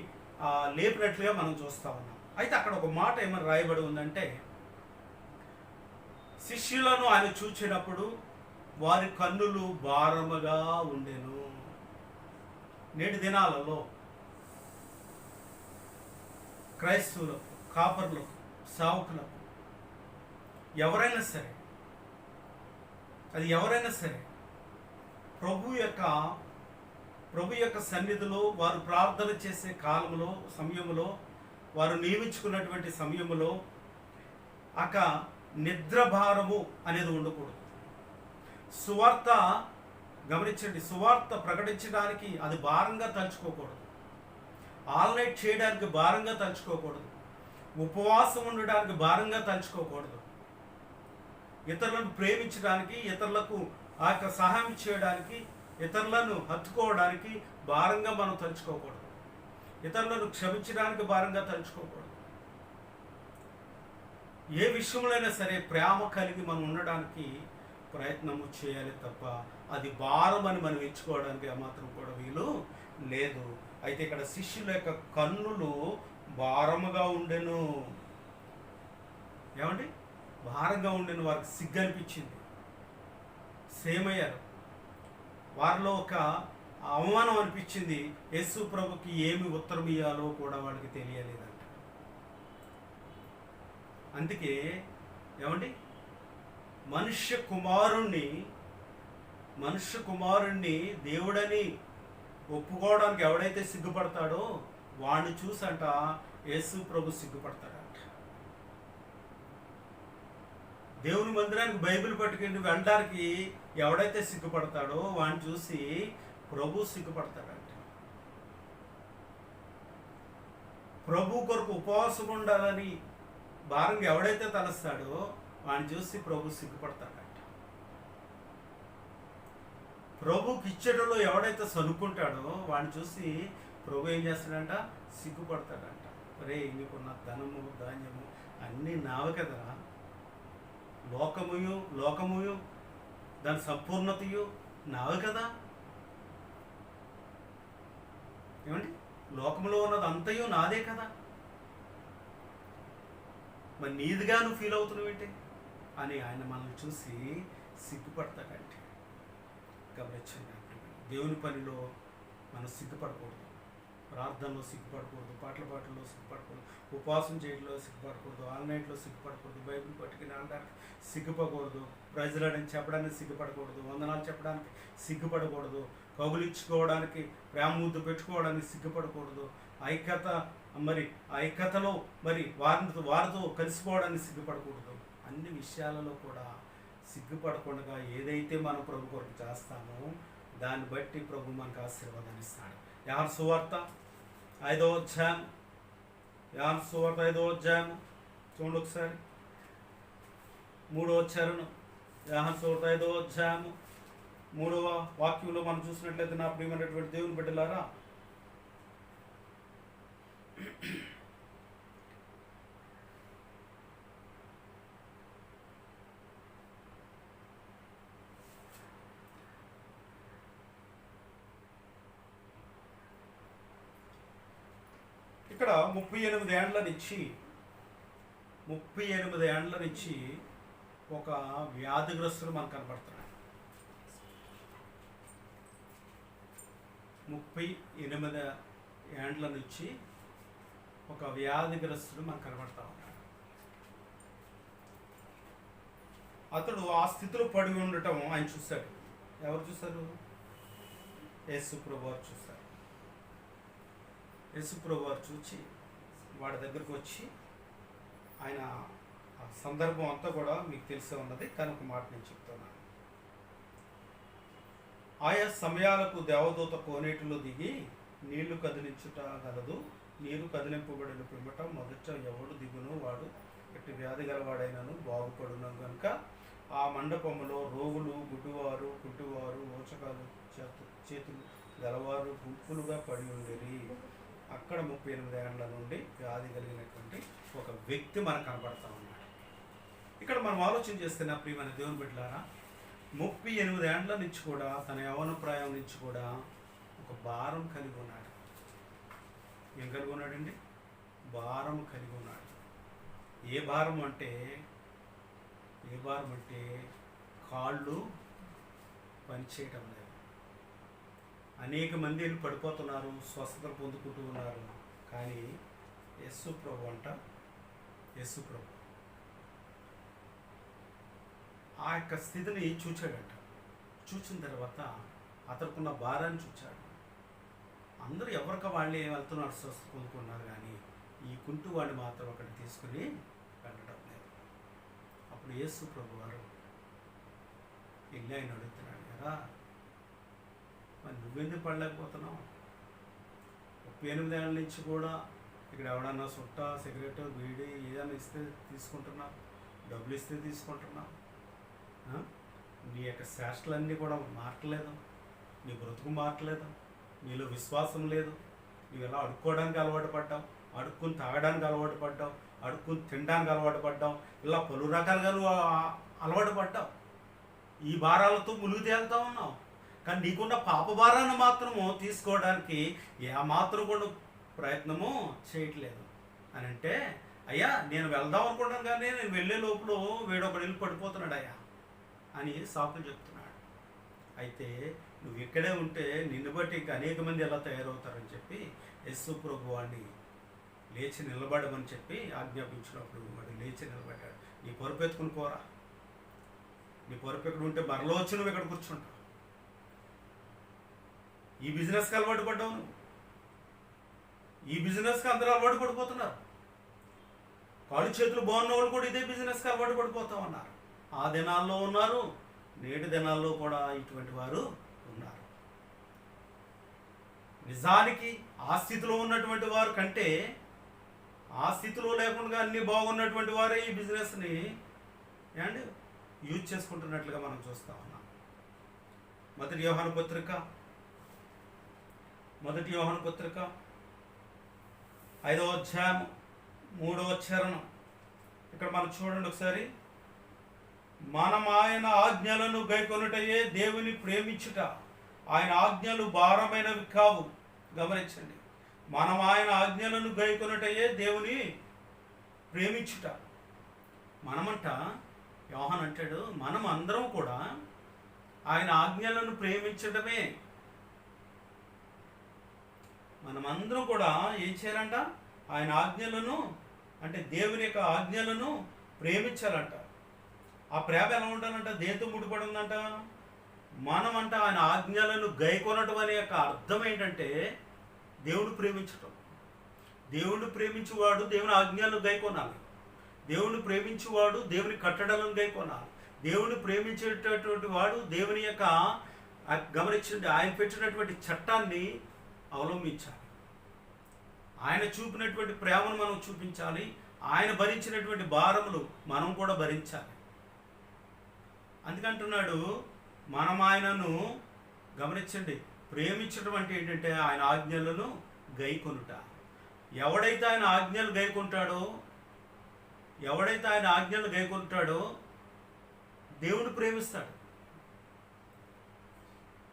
లేపినట్లుగా మనం చూస్తూ ఉన్నాం. అయితే అక్కడ ఒక మాట ఏమని రాయబడి ఉందంటే, శిష్యులను ఆయన చూచినప్పుడు వారి కన్నులు భారముగా ఉండెను. నేటి దినాలలో క్రైస్తవులకు, కాపర్లకు, సావుకులకు ఎవరైనా సరే ప్రభు యొక్క సన్నిధిలో వారు ప్రార్థన చేసే సమయంలో వారు నియమించుకున్నటువంటి సమయంలో నిద్రభారము అనేది ఉండకూడదు. సువార్త గమనించండి, సువార్త ప్రకటించడానికి అది భారంగా తలుచుకోకూడదు. ఆల్ నైట్ చేయడానికి భారంగా తలుచుకోకూడదు. ఉపవాసం ఉండడానికి భారంగా తలుచుకోకూడదు. ఇతరులను ప్రేమించడానికి, ఇతరులకు సహాయం చేయడానికి, ఇతరులను హత్తుకోవడానికి భారంగా మనం తలుచుకోకూడదు. ఇతరులను క్షమించడానికి భారంగా తలుచుకోకూడదు. ఏ విషయంలోనైనా సరే ప్రేమ కలిగి మనం ఉండడానికి ప్రయత్నము చేయాలి తప్ప అది భారం అని మనం ఎంచుకోవడానికి ఏమాత్రం కూడా వీలు లేదు. అయితే ఇక్కడ శిష్యుల యొక్క కన్నులు భారముగా ఉండెను. ఏమండి, భారంగా ఉండెను. వారికి సిగ్గు అనిపించింది, సేమయ్యారు. వారిలో ఒక అవమానం అనిపించింది. యేసు ప్రభుకి ఏమి ఉత్తరం ఇయ్యాలో కూడా వాళ్ళకి తెలియలేదంట. అందుకే ఏమండి, మనుష్య కుమారుణ్ణి దేవుడని ఒప్పుకోవడానికి ఎవడైతే సిగ్గుపడతాడో వాడిని చూసంట యేసు ప్రభు సిగ్గుపడతాడంట. దేవుని మందిరానికి బైబిల్ పట్టుకుని వెళ్ళడానికి ఎవడైతే సిగ్గుపడతాడో వాడిని చూసి ప్రభు సిగ్గుపడతాడంట. ప్రభు కొరకు ఉపవాసం ఉండాలని భారంగా ఎవడైతే తలస్తాడో వాడిని చూసి ప్రభు సిగ్గుపడతాడంట. ప్రభుకి ఇచ్చేటలో ఎవడైతే సనుక్కుంటాడో వాడిని చూసి ప్రభు ఏం చేస్తాడంట, సిగ్గుపడతాడంట. రే, నీకున్న ధనము ధాన్యము అన్నీ నావే కదరా, లోకముయు దాని సంపూర్ణతయు నావే కదా. ఏమండి, లోకంలో ఉన్నది అంతయు నాదే కదా, మరి నీదిగా నువ్వు ఫీల్ అవుతున్నావు ఏంటి అని ఆయన మనల్ని చూసి సిగ్గుపడతాడంటే. గమనించండి, దేవుని పనిలో మనం సిగ్గుపడకూడదు, ప్రార్థనలో సిగ్గుపడకూడదు, పాటల్లో సిగ్గుపడకూడదు, ఉపవాసం చేయడంలో సిగ్గుపడకూడదు, ఆన్లైన్లో సిగ్గుపడకూడదు, బైబిల్ పట్టుకుని అనడానికి సిగ్గుపడకూడదు, ప్రజలని చెప్పడానికి సిగ్గుపడకూడదు, వందనాలు చెప్పడానికి సిగ్గుపడకూడదు, కౌగులించుకోవడానికి ప్రేమ ముద్దు పెట్టుకోవడానికి సిగ్గుపడకూడదు, ఐక్యతలో వారితో కలిసిపోవడానికి సిగ్గుపడకూడదు. అన్ని విషయాలలో కూడా సిగ్గుపడకుండా ఏదైతే మనం ప్రభు కొరకు చేస్తామో దాన్ని బట్టి ప్రభు మనకు ఆశీర్వాదాన్ని ఇస్తాడు. యోహాను సువార్త 5వ అధ్యాయం, యోహాను సువార్త 5వ అధ్యాయం చూడండి ఒకసారి, 3వ చరణం. యోహాను సువార్త 5వ అధ్యాయం 3వ వాక్యంలో మనం చూసినట్లయితే, నా ప్రియమైనటువంటి దేవుని బిడ్డలారా, ఇక్కడ 38 ఏండ్ల నుంచి ఒక వ్యాధిగ్రస్తుడు మనకు కనపడుతున్నాడు. 38 ఏండ్ల నుంచి ఒక వ్యాధిగ్రస్తుడు మనకు కనబడతా ఉన్నాడు. అతడు ఆ స్థితిలో పడి ఉండటం ఆయన చూశాడు. ఎవరు చూశారు? యేసు ప్రభు వారు చూశారు. యేసు ప్రభు వారు చూచి వాడి దగ్గరకు వచ్చి, ఆయన సందర్భం అంతా కూడా మీకు తెలిసే ఉన్నది, కానీ ఒక మాట నేను చెప్తున్నాను. ఆయా సమయాలకు దేవదూత కోనేటిలో దిగి నీళ్లు కదిలించుట గలదు, నీరు కదిలింపబడిన పిమ్మట మొదట ఎవడు దిగును వాడు ఎట్టి వ్యాధి గలవాడైనను బాగుపడును కనుక ఆ మండపములో రోగులు, గుడ్డివారు, కుంటివారు, ఓచకాలు, చేతులు గలవారు గుంపులుగా పడి ఉండేది. అక్కడ 38 ఏండ్ల నుండి వ్యాధి కలిగినటువంటి ఒక వ్యక్తి మనకు కనపడతా ఉన్నాడు. ఇక్కడ మనం ఆలోచన చేస్తే, నా ప్రియమైన దేవుని బిడ్డలారా, 38 ఏండ్ల నుంచి కూడా, తన యవ్వన ప్రాయం నుంచి కూడా ఒక భారం కలిగి ఉన్నాడు. ఏం కలిగి ఉన్నాడండి? భారం కలిగి ఉన్నాడు. ఏ భారం అంటే కాళ్ళు పనిచేయటం లేదు. అనేక మంది వెళ్ళి పడిపోతున్నారు, స్వస్థతలు పొందుకుంటూ ఉన్నారు. కానీ యేసు ప్రభు ఆ యొక్క స్థితిని చూచాడంట. చూసిన తర్వాత అతనుకున్న భారాన్ని చూచాడు. అందరూ ఎవరికి వాళ్ళే వెళ్తున్నారు, స్వస్థత పొందుకున్నారు, కానీ ఈ కుంటు వాడిని మాత్రం అక్కడికి తీసుకుని వెళ్ళడం లేదు. అప్పుడు యేసు ప్రభు వారు వెళ్ళి ఆయన అడుగుతున్నాడు కదా, మరి నువ్వెందుకు పడలేకపోతున్నావు? 38 ఏళ్ళ నుంచి కూడా ఇక్కడ ఎవడన్నా సుట్ట, సిగరెట్, బీడీ ఏదైనా ఇస్తే తీసుకుంటున్నావు, డబ్బులు ఇస్తే తీసుకుంటున్నావు. నీ యొక్క శాస్త్రాలన్నీ కూడా మారట్లేదు, నీ బ్రతుకు మారట్లేదు, నీలో విశ్వాసం లేదు. నువ్వు ఎలా అడుక్కోవడానికి అలవాటు పడ్డావు, అడుక్కుని తాగడానికి అలవాటు పడ్డావు, అడుక్కుని తినడానికి అలవాటు పడ్డావు, ఇలా పలు రకాలుగా నువ్వు అలవాటు పడ్డావు. ఈ భారాలతో ములుగు తేలుతా ఉన్నావు. కానీ నీకున్న పాప భారాన్ని మాత్రము తీసుకోవడానికి ఏమాత్రం కూడా ప్రయత్నము చేయట్లేదు అని అంటే, అయ్యా నేను వెళ్దాం అనుకుంటాను, కానీ నేను వెళ్ళే లోపల వేడొకడు వెళ్ళి పడిపోతున్నాడు అయ్యా అని సాకులు చెప్తున్నాడు. అయితే నువ్వు ఇక్కడే ఉంటే నిన్ను బట్టి ఇంకా అనేక మంది ఎలా తయారవుతారని చెప్పి యేసు ప్రభు వాడిని లేచి నిలబడమని చెప్పి ఆజ్ఞాపించినప్పుడు వాడు లేచి నిలబడ్డాడు. నీ పొరపెత్తుకుని పోరా, నీ పొరపెక్కడ ఉంటే మరలో వచ్చి నువ్వు ఇక్కడ కూర్చుంటావు. ఈ బిజినెస్కి అలవాటు పడ్డావు నువ్వు, ఈ బిజినెస్కి అందరూ అలవాటు పడిపోతున్నారు. కాళ్ళు చేతులు బాగున్న వాళ్ళు కూడా ఇదే బిజినెస్కి అలవాటు పడిపోతాం అన్నారు. ఆ దినాల్లో ఉన్నారు, నేటి దినాల్లో కూడా ఇటువంటి వారు ఉన్నారు. నిజానికి ఆ స్థితిలో ఉన్నటువంటి వారు కంటే ఆ స్థితిలో లేకుండా అన్ని బాగున్నటువంటి వారే ఈ బిజినెస్ని అండ్ యూజ్ చేసుకుంటున్నట్లుగా మనం చూస్తూ ఉన్నాం. మొదటి యోహాను పత్రిక 5వ అధ్యాయం 3వ చరణం ఇక్కడ మనం చూడండి ఒకసారి. మనం ఆయన ఆజ్ఞలను గైకొనుటయే దేవుని ప్రేమించుట, ఆయన ఆజ్ఞలు భారమైనవి కావు. గమనించండి, మనం ఆయన ఆజ్ఞలను గైకొనుటయే దేవుని ప్రేమించుట. మనమంట యోహాను అంటాడు, మనం అందరం కూడా ఆయన ఆజ్ఞలను ప్రేమించడమే. మనమందరం కూడా ఏం చేయాలంట? ఆయన ఆజ్ఞలను, అంటే దేవుని యొక్క ఆజ్ఞలను ప్రేమించాలంట. ఆ ప్రేమ ఎలా ఉండాలంట? దేంతో ముడిపడి ఉందంట? మనమంట ఆయన ఆజ్ఞలను గైకొనటం అనే యొక్క అర్థం ఏంటంటే దేవుడు ప్రేమించటం. దేవుడు ప్రేమించువాడు దేవుని ఆజ్ఞలను గైకొనాలి. దేవుని ప్రేమించువాడు దేవుని కట్టడలను గైకొనాలి. దేవుని ప్రేమించేటటువంటి వాడు దేవుని యొక్క గమనించండి ఆయన పెట్టినటువంటి చట్టాన్ని అవలంబించాలి. ఆయన చూపినటువంటి ప్రేమను మనం చూపించాలి. ఆయన భరించినటువంటి భారములు మనం కూడా భరించాలి. అందుకంటున్నాడు మనం ఆయనను గమనించండి ప్రేమించడం అంటే ఏంటంటే ఆయన ఆజ్ఞలను గైకొనుట. ఎవడైతే ఆయన ఆజ్ఞలు గైకొంటాడో, ఎవడైతే ఆయన ఆజ్ఞలు గైకొంటాడో దేవుడు ప్రేమిస్తాడు.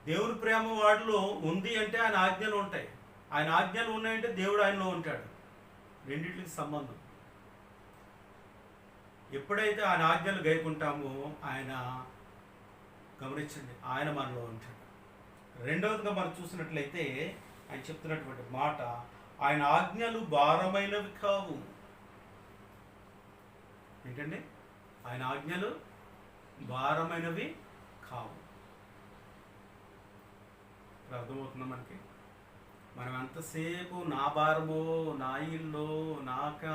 దేవుని ప్రేమ వాడిలో ఉంది అంటే ఆయన ఆజ్ఞలు ఉంటాయి. ఆయన ఆజ్ఞలు ఉన్నాయంటే దేవుడు ఆయనలో ఉంటాడు. రెండింటికి సంబంధం. ఎప్పుడైతే ఆయన ఆజ్ఞలు గైకుంటామో ఆయన గమనించండి ఆయన మనలో ఉంటాడు. రెండవదిగా మనం చూసినట్లయితే ఆయన చెప్తున్నటువంటి మాట, ఆయన ఆజ్ఞలు భారమైనవి కావు. ఏంటండి? ఆయన ఆజ్ఞలు భారమైనవి కావు. అర్థమవుతుందా మనకి? మనం ఎంతసేపు నా భారమో, నా ఇల్లు, నా యొక్క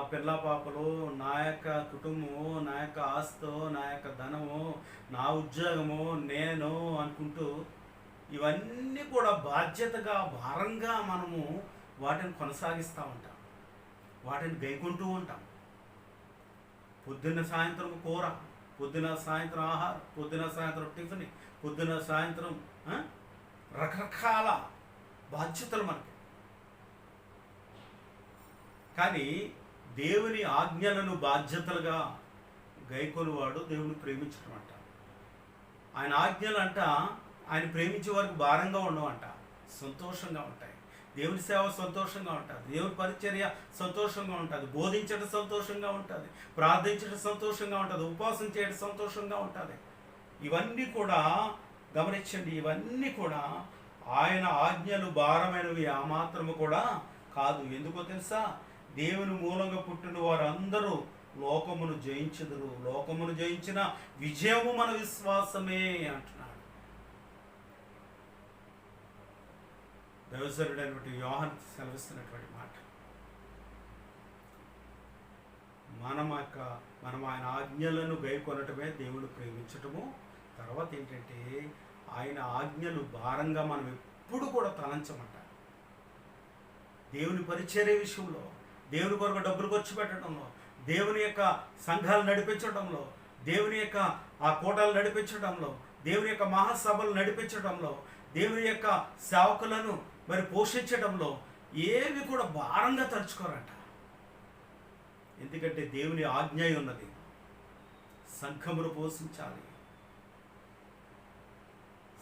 పిల్ల పాపలో, నా యొక్క కుటుంబమో, నా యొక్క ఆస్తో, నా యొక్క ధనమో, నా ఉద్యోగమో, నేను అనుకుంటూ ఇవన్నీ కూడా బాధ్యతగా భారంగా మనము వాటిని కొనసాగిస్తూ ఉంటాం, వాటిని గైకుంటూ ఉంటాం. పొద్దున్న సాయంత్రం కూర, పొద్దున సాయంత్రం ఆహారం, పొద్దున సాయంత్రం టిఫిన్, పొద్దున సాయంత్రం రకరకాల బాధ్యతలు మనకి. కానీ దేవుని ఆజ్ఞలను బాధ్యతలుగా గైకొనివాడు దేవుని ప్రేమించడం అంట. ఆయన ఆజ్ఞలు అంట ఆయన ప్రేమించే వారికి భారంగా ఉండవంట, సంతోషంగా ఉంటాయి. దేవుని సేవ సంతోషంగా ఉంటుంది, దేవుని పరిచర్య సంతోషంగా ఉంటుంది, బోధించడం సంతోషంగా ఉంటుంది, ప్రార్థించడం సంతోషంగా ఉంటుంది, ఉపవాసం చేయడం సంతోషంగా ఉంటుంది. ఇవన్నీ కూడా గమనించండి, ఇవన్నీ కూడా ఆయన ఆజ్ఞలు భారమైనవి ఆ మాత్రము కూడా కాదు. ఎందుకో తెలుసా? దేవుని మూలంగా పుట్టిన వారందరూ లోకమును జయించెదరు, లోకమును జయించిన విజయము మన విశ్వాసమే అంటున్నాడు దైవజనుడైనటువంటి యోహాను సెలవిస్తున్నటువంటి మాట. మనం ఆయన ఆజ్ఞలను గైకొనటమే దేవుడు ప్రేమించటము. తర్వాత ఏంటంటే ఆయన ఆజ్ఞలు భారంగా మనం ఎప్పుడు కూడా తలంచమంట. దేవుని పరిచర్య విషయంలో, దేవుని కొరకు డబ్బులు ఖర్చు పెట్టడంలో, దేవుని యొక్క సంఘాలు నడిపించడంలో, దేవుని యొక్క ఆ కోటలు నడిపించడంలో, దేవుని యొక్క మహాసభలు నడిపించడంలో, దేవుని యొక్క సేవకులను మరి పోషించడంలో ఏవి కూడా భారంగా తలుచుకోరంట. ఎందుకంటే దేవుని ఆజ్ఞ ఉన్నది, సంఘమును పోషించాలి,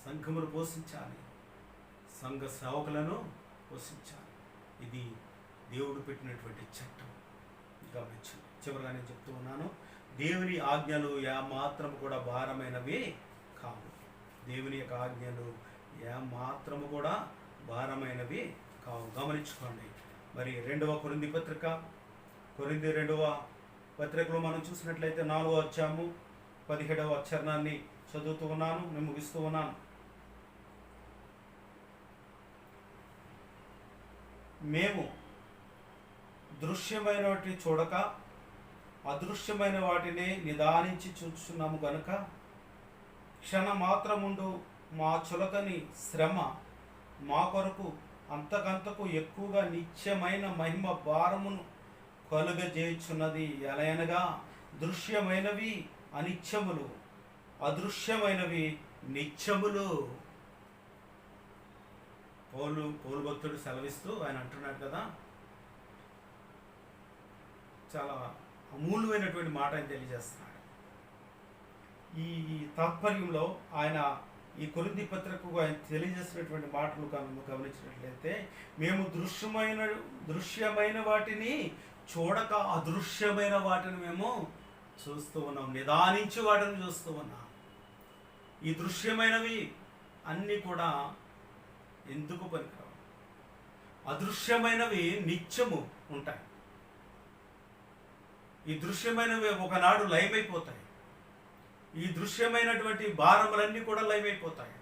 సంఘమును పోషించాలి, సంఘ సేవకులను పోషించాలి. ఇది దేవుడు పెట్టినటువంటి చట్టం. గమనించండి. చివరిగా నేను చెప్తూ ఉన్నాను, దేవుని ఆజ్ఞలు మాత్రం కూడా భారమైనవి కావు. దేవుని యొక్క ఆజ్ఞలు ఏమాత్రము కూడా భారమైనవి కావు. గమనించుకోండి. మరి 2వ కొరింథీ పత్రిక, కొరింథీ 2వ పత్రికలో మనం చూసినట్లయితే 4వ అధ్యాయము 17వ చరణాన్ని చదువుతూ ఉన్నాను, నేను ముగిస్తూ ఉన్నాను. మేము దృశ్యమైన వాటిని చూడక అదృశ్యమైన వాటిని నిదానించి చూస్తున్నాము గనుక క్షణమాత్రముండు మా చులకని శ్రమ మా కొరకు అంతకంతకు ఎక్కువగా నిత్యమైన మహిమ భారమును కలుగజేయుచున్నది. ఎలయనగా దృశ్యమైనవి అనిత్యములు, అదృశ్యమైనవి నిత్యములు. పౌలు భక్తుడు సెలవిస్తూ ఆయన అంటున్నాడు కదా, చాలా అమూల్యమైనటువంటి మాట ఆయన తెలియజేస్తున్నాడు. ఈ తాత్పర్యంలో ఆయన ఈ కొరింథీ పత్రికకు ఆయన తెలియజేసినటువంటి మాటలు గమనించినట్లయితే, మేము దృశ్యమైన వాటిని చూడక అదృశ్యమైన వాటిని మేము చూస్తూ ఉన్నాం, నిదానించి వాటిని చూస్తూ ఉన్నాం. ఈ దృశ్యమైనవి అన్నీ కూడా ఎందుకు పనికిరావు. అదృశ్యమైనవి నిత్యము ఉంటాయి. ఈ దృశ్యమైనవి ఒకనాడు లయమైపోతాయి. ఈ దృశ్యమైనటువంటి భారములన్నీ కూడా లయమైపోతాయి.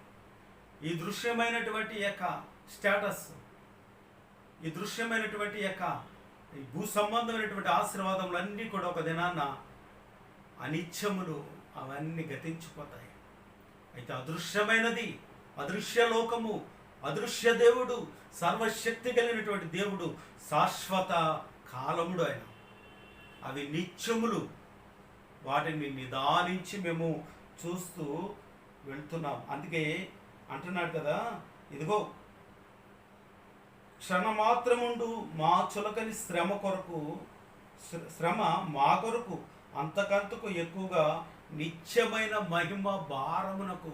ఈ దృశ్యమైనటువంటి యొక్క స్టేటస్, ఈ దృశ్యమైనటువంటి యొక్క ఈ భూ సంబంధమైనటువంటి ఆశీర్వాదములన్నీ కూడా ఒక దినాన్న అనిత్యములు, అవన్నీ గతించిపోతాయి. అయితే అదృశ్యమైనది, అదృశ్య లోకము, అదృశ్య దేవుడు, సర్వశక్తి కలిగినటువంటి దేవుడు, శాశ్వత కాలముడు ఆయన. అవి నిత్యములు. వాటిని నిదానించి మేము చూస్తూ వెళ్తున్నాం. అందుకే అంటున్నాడు కదా, ఇదిగో క్షణమాత్రముండు మా చులకని శ్రమ మా కొరకు అంతకంతకు ఎక్కువగా నిత్యమైన మహిమ భారమునకు.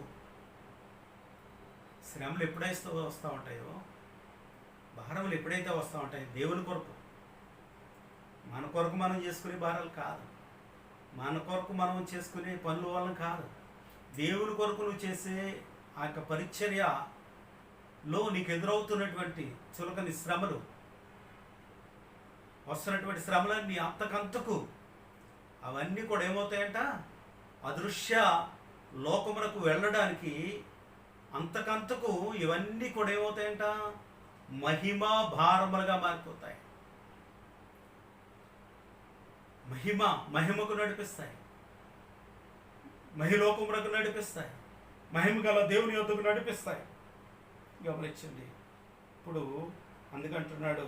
శ్రమలు ఎప్పుడైతే వస్తూ ఉంటాయో, భారములు ఎప్పుడైతే వస్తూ ఉంటాయో దేవుని కొరకు, మన కొరకు మనం చేసుకునే భారాలు కాదు, మన కొరకు మనం చేసుకునే పనుల వల్ల కాదు, దేవుని కొరకు నువ్వు చేసే ఆ యొక్క పరిచర్యలో నీకు ఎదురవుతున్నటువంటి చులకని శ్రమలు, వస్తున్నటువంటి శ్రమలన్నీ అంతకంతకు అవన్నీ కూడా ఏమవుతాయంట, అదృశ్య లోకమునకు వెళ్ళడానికి అంతకంతకు ఇవన్నీ కూడా ఏమవుతాయంట, మహిమా భారములుగా మారిపోతాయి. మహిమకు నడిపిస్తాయి, మహిలోకమునకు నడిపిస్తాయి, మహిమ గల దేవుని యొద్దకు నడిపిస్తాయి. గమనించండి. ఇప్పుడు అందుకంటున్నాడు,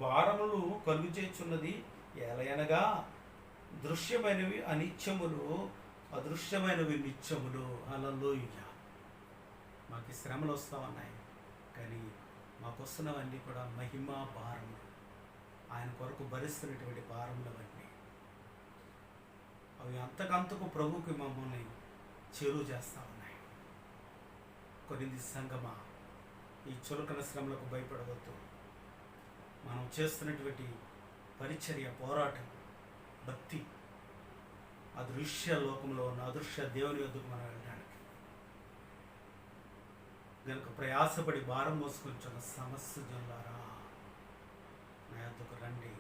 భారములు కలుగు చేయుచున్నది ఎలయనగా దృశ్యమైనవి అనిత్యములు, అదృశ్యమైనవి నిత్యములు. హల్లెలూయా. మాకు శ్రమలు వస్తూ ఉన్నాయి, కానీ మాకు వస్తున్నవన్నీ కూడా మహిమా భారములు, ఆయన కొరకు భరిస్తున్నటువంటి భారములు. అవన్నీ అవి అంతకంతకు ప్రభువుకి మమ్మల్ని చేరువ చేస్తూ ఉన్నాయి. కొరింథీ సంఘమా, ఈ చులకన శ్రమలకు భయపడవద్దు. మనం చేస్తున్నటువంటి పరిచర్య, పోరాటం, భక్తి అదృశ్య లోకంలో ఉన్న అదృశ్య దేవుని యొద్దకు మనం వెళ్ళడానికి గనుక ప్రయాసపడి భారం మోసుకొంచున్న సమస్య జనులారా, నా యొద్దకు రండి,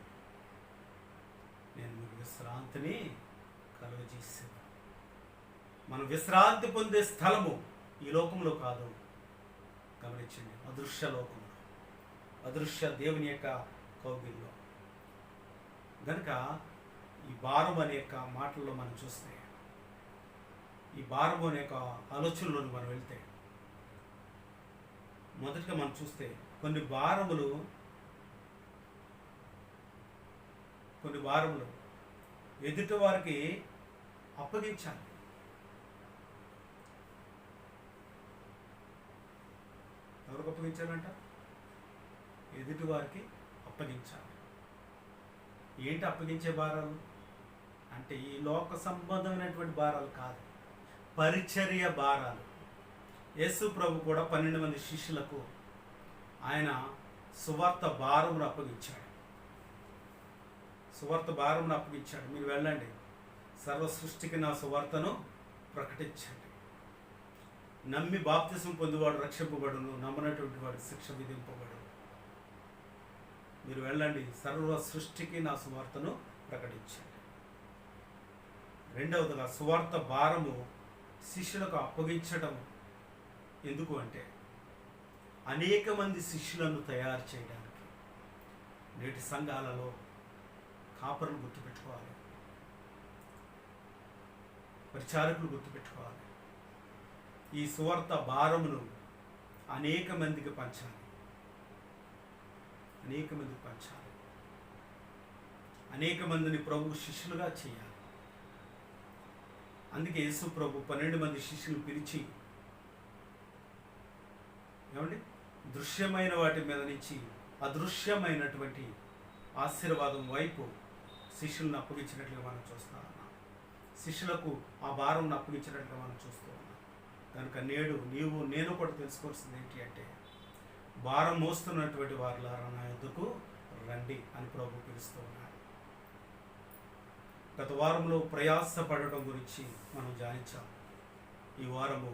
నేను మీకు విశ్రాంతిని కలుగజేసాను. మనం విశ్రాంతి పొందే స్థలము ఈ లోకంలో కాదు. గమనించండి, అదృశ్య లోకంలో, అదృశ్య దేవుని యొక్క కౌగిల్లో. గనుక ఈ భారం అనే యొక్క మాటల్లో మనం చూస్తే, ఈ భారం అనే యొక్క ఆలోచనలోకి మనం వెళ్తే, మొదటిగా మనం చూస్తే కొన్ని భారములు ఎదుటి వారికి అప్పగించాలి. ఎవరికి అప్పగించాలంట? ఎదుటి వారికి అప్పగించాలి. ఏంటి అప్పగించే భారాలు అంటే? ఈ లోక సంబంధమైనటువంటి భారాలు కాదు, పరిచర్య భారాలు. యేసు ప్రభు కూడా 12 మంది శిష్యులకు ఆయన సువార్త భారమును అప్పగించాడు. సువార్త భారమును అప్పగించాడు. మీరు వెళ్ళండి, సర్వ సృష్టికి నా సువార్తను ప్రకటించండి. నమ్మి బాప్తిసం పొందివాడు రక్షింపబడును, నమ్మనటువంటి వాడు శిక్ష విధింపబడు. మీరు వెళ్ళండి, సర్వ సృష్టికి నా సువార్తను ప్రకటించండి. రెండవదిగా సువార్త భారము శిష్యులకు అప్పగించడం ఎందుకు అంటే అనేక మంది శిష్యులను తయారు చేయడానికి. నేటి సంఘాలలో కాపరులు గుర్తుపెట్టుకోవాలి, పరిచారకులు గుర్తుపెట్టుకోవాలి. ఈ సువార్త భారమును అనేక మందికి పంచాలి, అనేక మందికి పంచాలి, అనేక మందిని ప్రభు శిష్యులుగా చేయాలి. అందుకే యేసు ప్రభు 12 మంది శిష్యులు పిలిచి, ఏమండి, దృశ్యమైన వాటి మీద నుంచి అదృశ్యమైనటువంటి ఆశీర్వాదం వైపు శిష్యులను అప్పగించినట్లుగా మనం చూస్తా ఉన్నాం. శిష్యులకు ఆ భారం అప్పగించినట్లుగా మనం చూస్తూ ఉన్నాం. కనుక నేడు నీవు నేను కూడా తెలుసుకోవాల్సింది ఏంటి అంటే, భారం మోస్తున్నటువంటి వారులారా నా యొద్దకు రండి అని ప్రభు పిలుస్తూ ఉన్నాడు. గత వారంలో ప్రయాసపడటం గురించి మనం ధ్యానించాం. ఈ వారము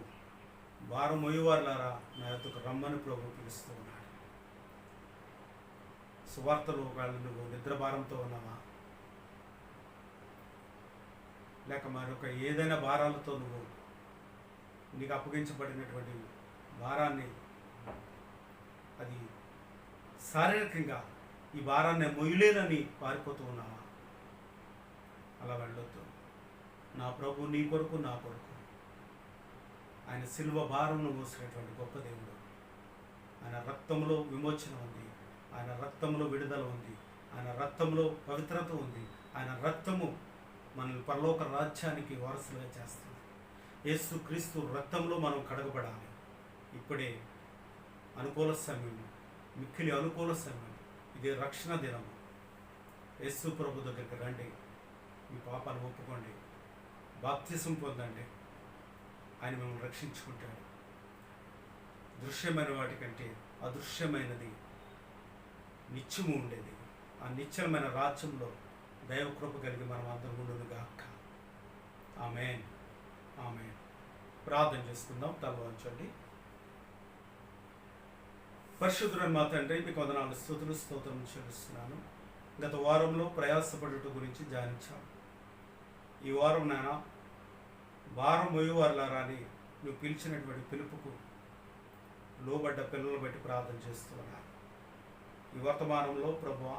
భారం మోయేవారులారా నా యొద్దకు రమ్మని ప్రభు పిలుస్తూ ఉన్నాడు. సువార్తలో ఒకవేళ నువ్వు నిద్ర భారంతో ఉన్నావా, లేక మరొక ఏదైనా భారాలతో నువ్వు నీకు అప్పగించబడినటువంటి భారాన్ని, అది శారీరకంగా ఈ భారాన్ని మొయ్యలేనని పారిపోతూ ఉన్నావా, అలా వెళ్ళొద్దు. నా ప్రభు నీ కొరకు, నా కొరకు ఆయన సిలువ భారంను మోసినటువంటి గొప్ప దేవుడు. ఆయన రక్తంలో విమోచన ఉంది, ఆయన రక్తంలో విడుదల ఉంది, ఆయన రక్తంలో పవిత్రత ఉంది. ఆయన రక్తము మనల్ని పరలోక రాజ్యానికి వారసులుగా చేస్తుంది. యేసు క్రీస్తు రక్తంలో మనం కడగబడాలి. ఇప్పుడే అనుకూల సమయం, మిక్కిలి అనుకూల సమయం. ఇదే రక్షణ దినము. యేసు ప్రభు దగ్గరికి రండి, మీ పాపాలు ఒప్పుకోండి, బాప్తిసం పొందండి. ఆయన మిమ్మల్ని రక్షించుకుంటాడు. దృశ్యమైన వాటికంటే అదృశ్యమైనది నిత్యము ఉండేది. ఆ నిత్యమైన రాజ్యంలో దైవ కృప కలిగి మనం అందరం ఉండునుగాక. ఆమేన్, ఆమేన్. ప్రార్థన చేసుకుందాం. తల వంచండి. పరిశుద్ధుడైన మా తండ్రి, మీకు వందనాలు, స్తుతులు, స్తోత్రం చెల్లిస్తున్నాను. గత వారంలో ప్రయాసపడుట గురించి ధ్యానించాం. ఈ వారం నాయన భారం మోయేవారులారా అని నువ్వు పిలిచినటువంటి పిలుపుకు లోబడ్డ పిల్లలు బట్టి ప్రార్థన చేస్తున్నాను. ఈ వర్తమానంలో ప్రభువా,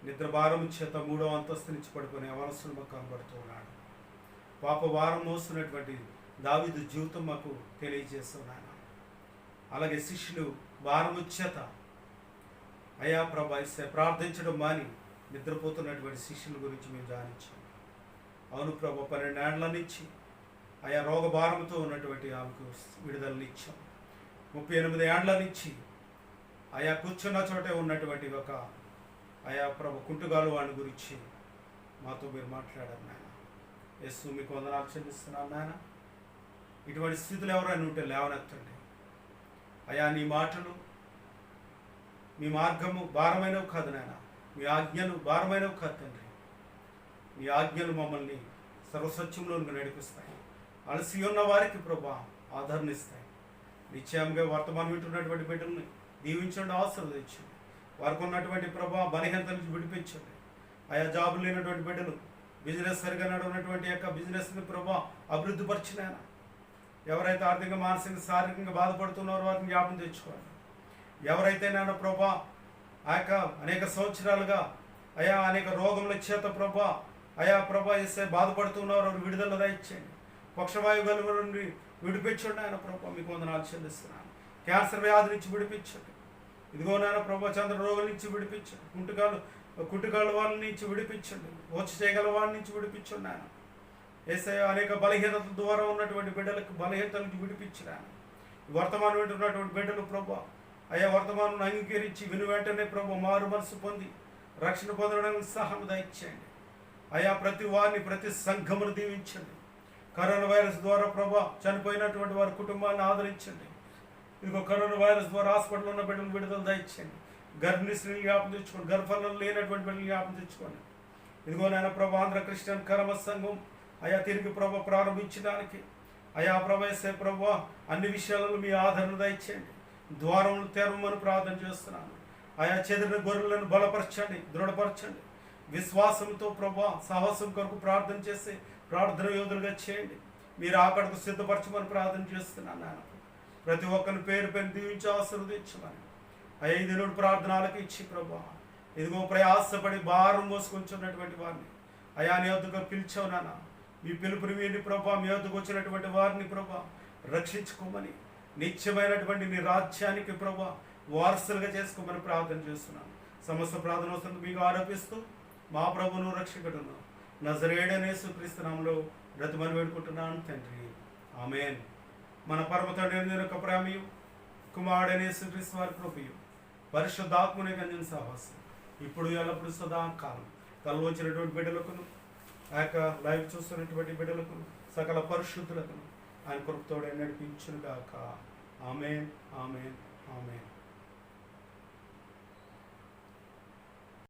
నిద్ర భారం చేత 3వ అంతస్తు నుంచి పడుకునే అవనస్తులు మాకు కనబడుతూ ఉన్నాడు. పాప భారం మోస్తున్నటువంటి దావీదు జీవితం మాకు తెలియజేస్తున్నాను. అలాగే శిష్యులు భారము చేత అయా ప్రభా ప్రార్థించడం మాని నిద్రపోతున్నటువంటి శిష్యుల గురించి మేము ధ్యానించాం. అవును ప్రభు, 12 ఏళ్ల నుంచి ఆయా రోగ భారంతో ఉన్నటువంటి ఆమెకు విడుదలనిచ్చాం. 38 ఏళ్ల నుంచి ఆయా కూర్చున్న చోటే ఉన్నటువంటి ఒక ఆయా ప్రభు కుంటుగాలు వాడి గురించి మాతో మీరు మాట్లాడారు నాయన. యేసు మీకు వందనాలు చెల్లిస్తున్నాను నాయన. ఇటువంటి స్థితులు ఎవరైనా ఉంటే లేవనెత్తండి అయా. నీ మాటలు, మీ మార్గము భారమైనవి కాదు నాయన, మీ ఆజ్ఞలు భారమైనవి కాదు తండ్రి. మీ ఆజ్ఞలు మమ్మల్ని సర్వసత్యంలోనికి నడిపిస్తాయి. అలసి ఉన్న వారికి ప్రభా ఆదరణిస్తాయి. నిశ్చయంగా వర్తమానం వింటున్నటువంటి బిడ్డల్ని దీవించండి, ఆశీర్వదించండి. వారికి ఉన్నటువంటి ప్రభా బలహీనత నుంచి విడిపించండి. ఆయా జాబులు లేనటువంటి బిడ్డలు, బిజినెస్ సరిగా నడవనటువంటి యొక్క బిజినెస్ని ప్రభా అభివృద్ధి పరిచినాయన. ఎవరైతే ఆర్థిక, మానసిక, శారీరకంగా బాధపడుతున్నారో వారిని జ్ఞాపకం తెచ్చుకోండి. ఎవరైతే నేను ప్రభా ఆ యొక్క అనేక సంవత్సరాలుగా అయా అనేక రోగముల చేత ప్రభా అయా ప్రభా ఇస్తే బాధపడుతున్నారు, వారు విడుదల దయచేయండి. పక్షవాయు గలువ నుండి విడిపించండి ఆయన ప్రభా. మీకు వందనాలు చెల్లిస్తున్నాను. క్యాన్సర్ వ్యాధి నుంచి విడిపించండి. ఇదిగో నాయన ప్రభా చంద్ర రోగుల నుంచి విడిపించండి. కుంటుకాళ్ళ వాళ్ళ నుంచి విడిపించండి. వచ్చి చేయగల వాళ్ళ నుంచి విడిపించండి ఆయన. యేసయ్య అనేక బలహీనతల ద్వారా ఉన్నటువంటి బిడ్డలకు బలహీనతల నుంచి విడిపించిన ఆయన. వర్తమానం వింటున్నటువంటి బిడ్డలు ప్రభా అయ్యా వర్తమానం అంగీకరించి విను వెంటనే ప్రభు మారు మనసు పొంది రక్షణ పొందడానికి సహాయం దయచేయండి అయ్యా. ప్రతి వారిని, ప్రతి సంఘమును దీవించండి. కరోనా వైరస్ ద్వారా ప్రభా చనిపోయినటువంటి వారి కుటుంబాన్ని ఆదరించండి. ఇదిగో కరోనా వైరస్ ద్వారా హాస్పిటల్లో ఉన్న బిడ్డలు విడుదల దయచేయండి. గర్భిణీ స్త్రీలు జ్ఞాపకం తెచ్చుకోండి. గర్భఫలం లేనటువంటి బిడ్డలు జ్ఞాపకం తెచ్చుకోండి. ఇదిగో నాయన ప్రభా ఆంధ్ర క్రిస్టియన్ కర్మ సంఘం అయ్యా తిరిగి ప్రభా ప్రారంభించడానికి అయా ప్రభేసే ప్రభు అన్ని విషయాలలో మీ ఆదరణ దయచేయండి. ద్వారములు తెరవమని ప్రార్థన చేస్తున్నాను. ఆయా చెదిరిన గొర్రెలను బలపరచండి, దృఢపరచండి. విశ్వాసంతో ప్రభు సాహసం కొరకు ప్రార్థన చేసి ప్రార్థన యోధులుగా చేయండి. మీరు అక్కడకు సిద్ధపరచమని ప్రార్థన చేస్తున్నాను. నాయన ప్రతి ఒక్కరిని పేరు పేరు దీవించి ఆశీర్వదించమని అయ్యా ఈ దినుడు ప్రార్థనలకు ఇచ్చి ప్రభు ఇదిగో ప్రయాసపడి భారం మోసుకొంచున్నటువంటి వారిని అయా నీ వద్దకు పిలిచావు నాన్న. మీ పిలుపుని వీరిని ప్రభా మీ వద్దకు వచ్చినటువంటి వారిని ప్రభా రక్షించుకోమని నిత్యమైనటువంటి నీ రాజ్యానికి ప్రభా వారసులుగా చేసుకోమని ప్రార్థన చేస్తున్నాను. సమస్త ప్రార్థన వస్తుంది మీకు ఆరోపిస్తూ మా ప్రభును రక్షకుడును నజరేయుడైన యేసుక్రీస్తు నామములో బ్రతిమని వేడుకుంటున్నాను తండ్రి. ఆమేన్. మన పరమ తండ్రి యొక్క ప్రేమయు కుమారుడైన యేసుక్రీస్తు వారి కృపయు పరిశుద్ధాత్మని గంజన సహవాసం ఇప్పుడు ఎల్లప్పుడు సదాకాలం కలవచ్చినటువంటి బిడ్డలకును ఆ యొక్క లైవ్ చూస్తున్నటువంటి బిడ్డలకును సకల పరిశుద్ధులకును ఆయన కృపతోడే నడిపించును గాక. ఆమేన్, ఆమేన్, ఆమేన్.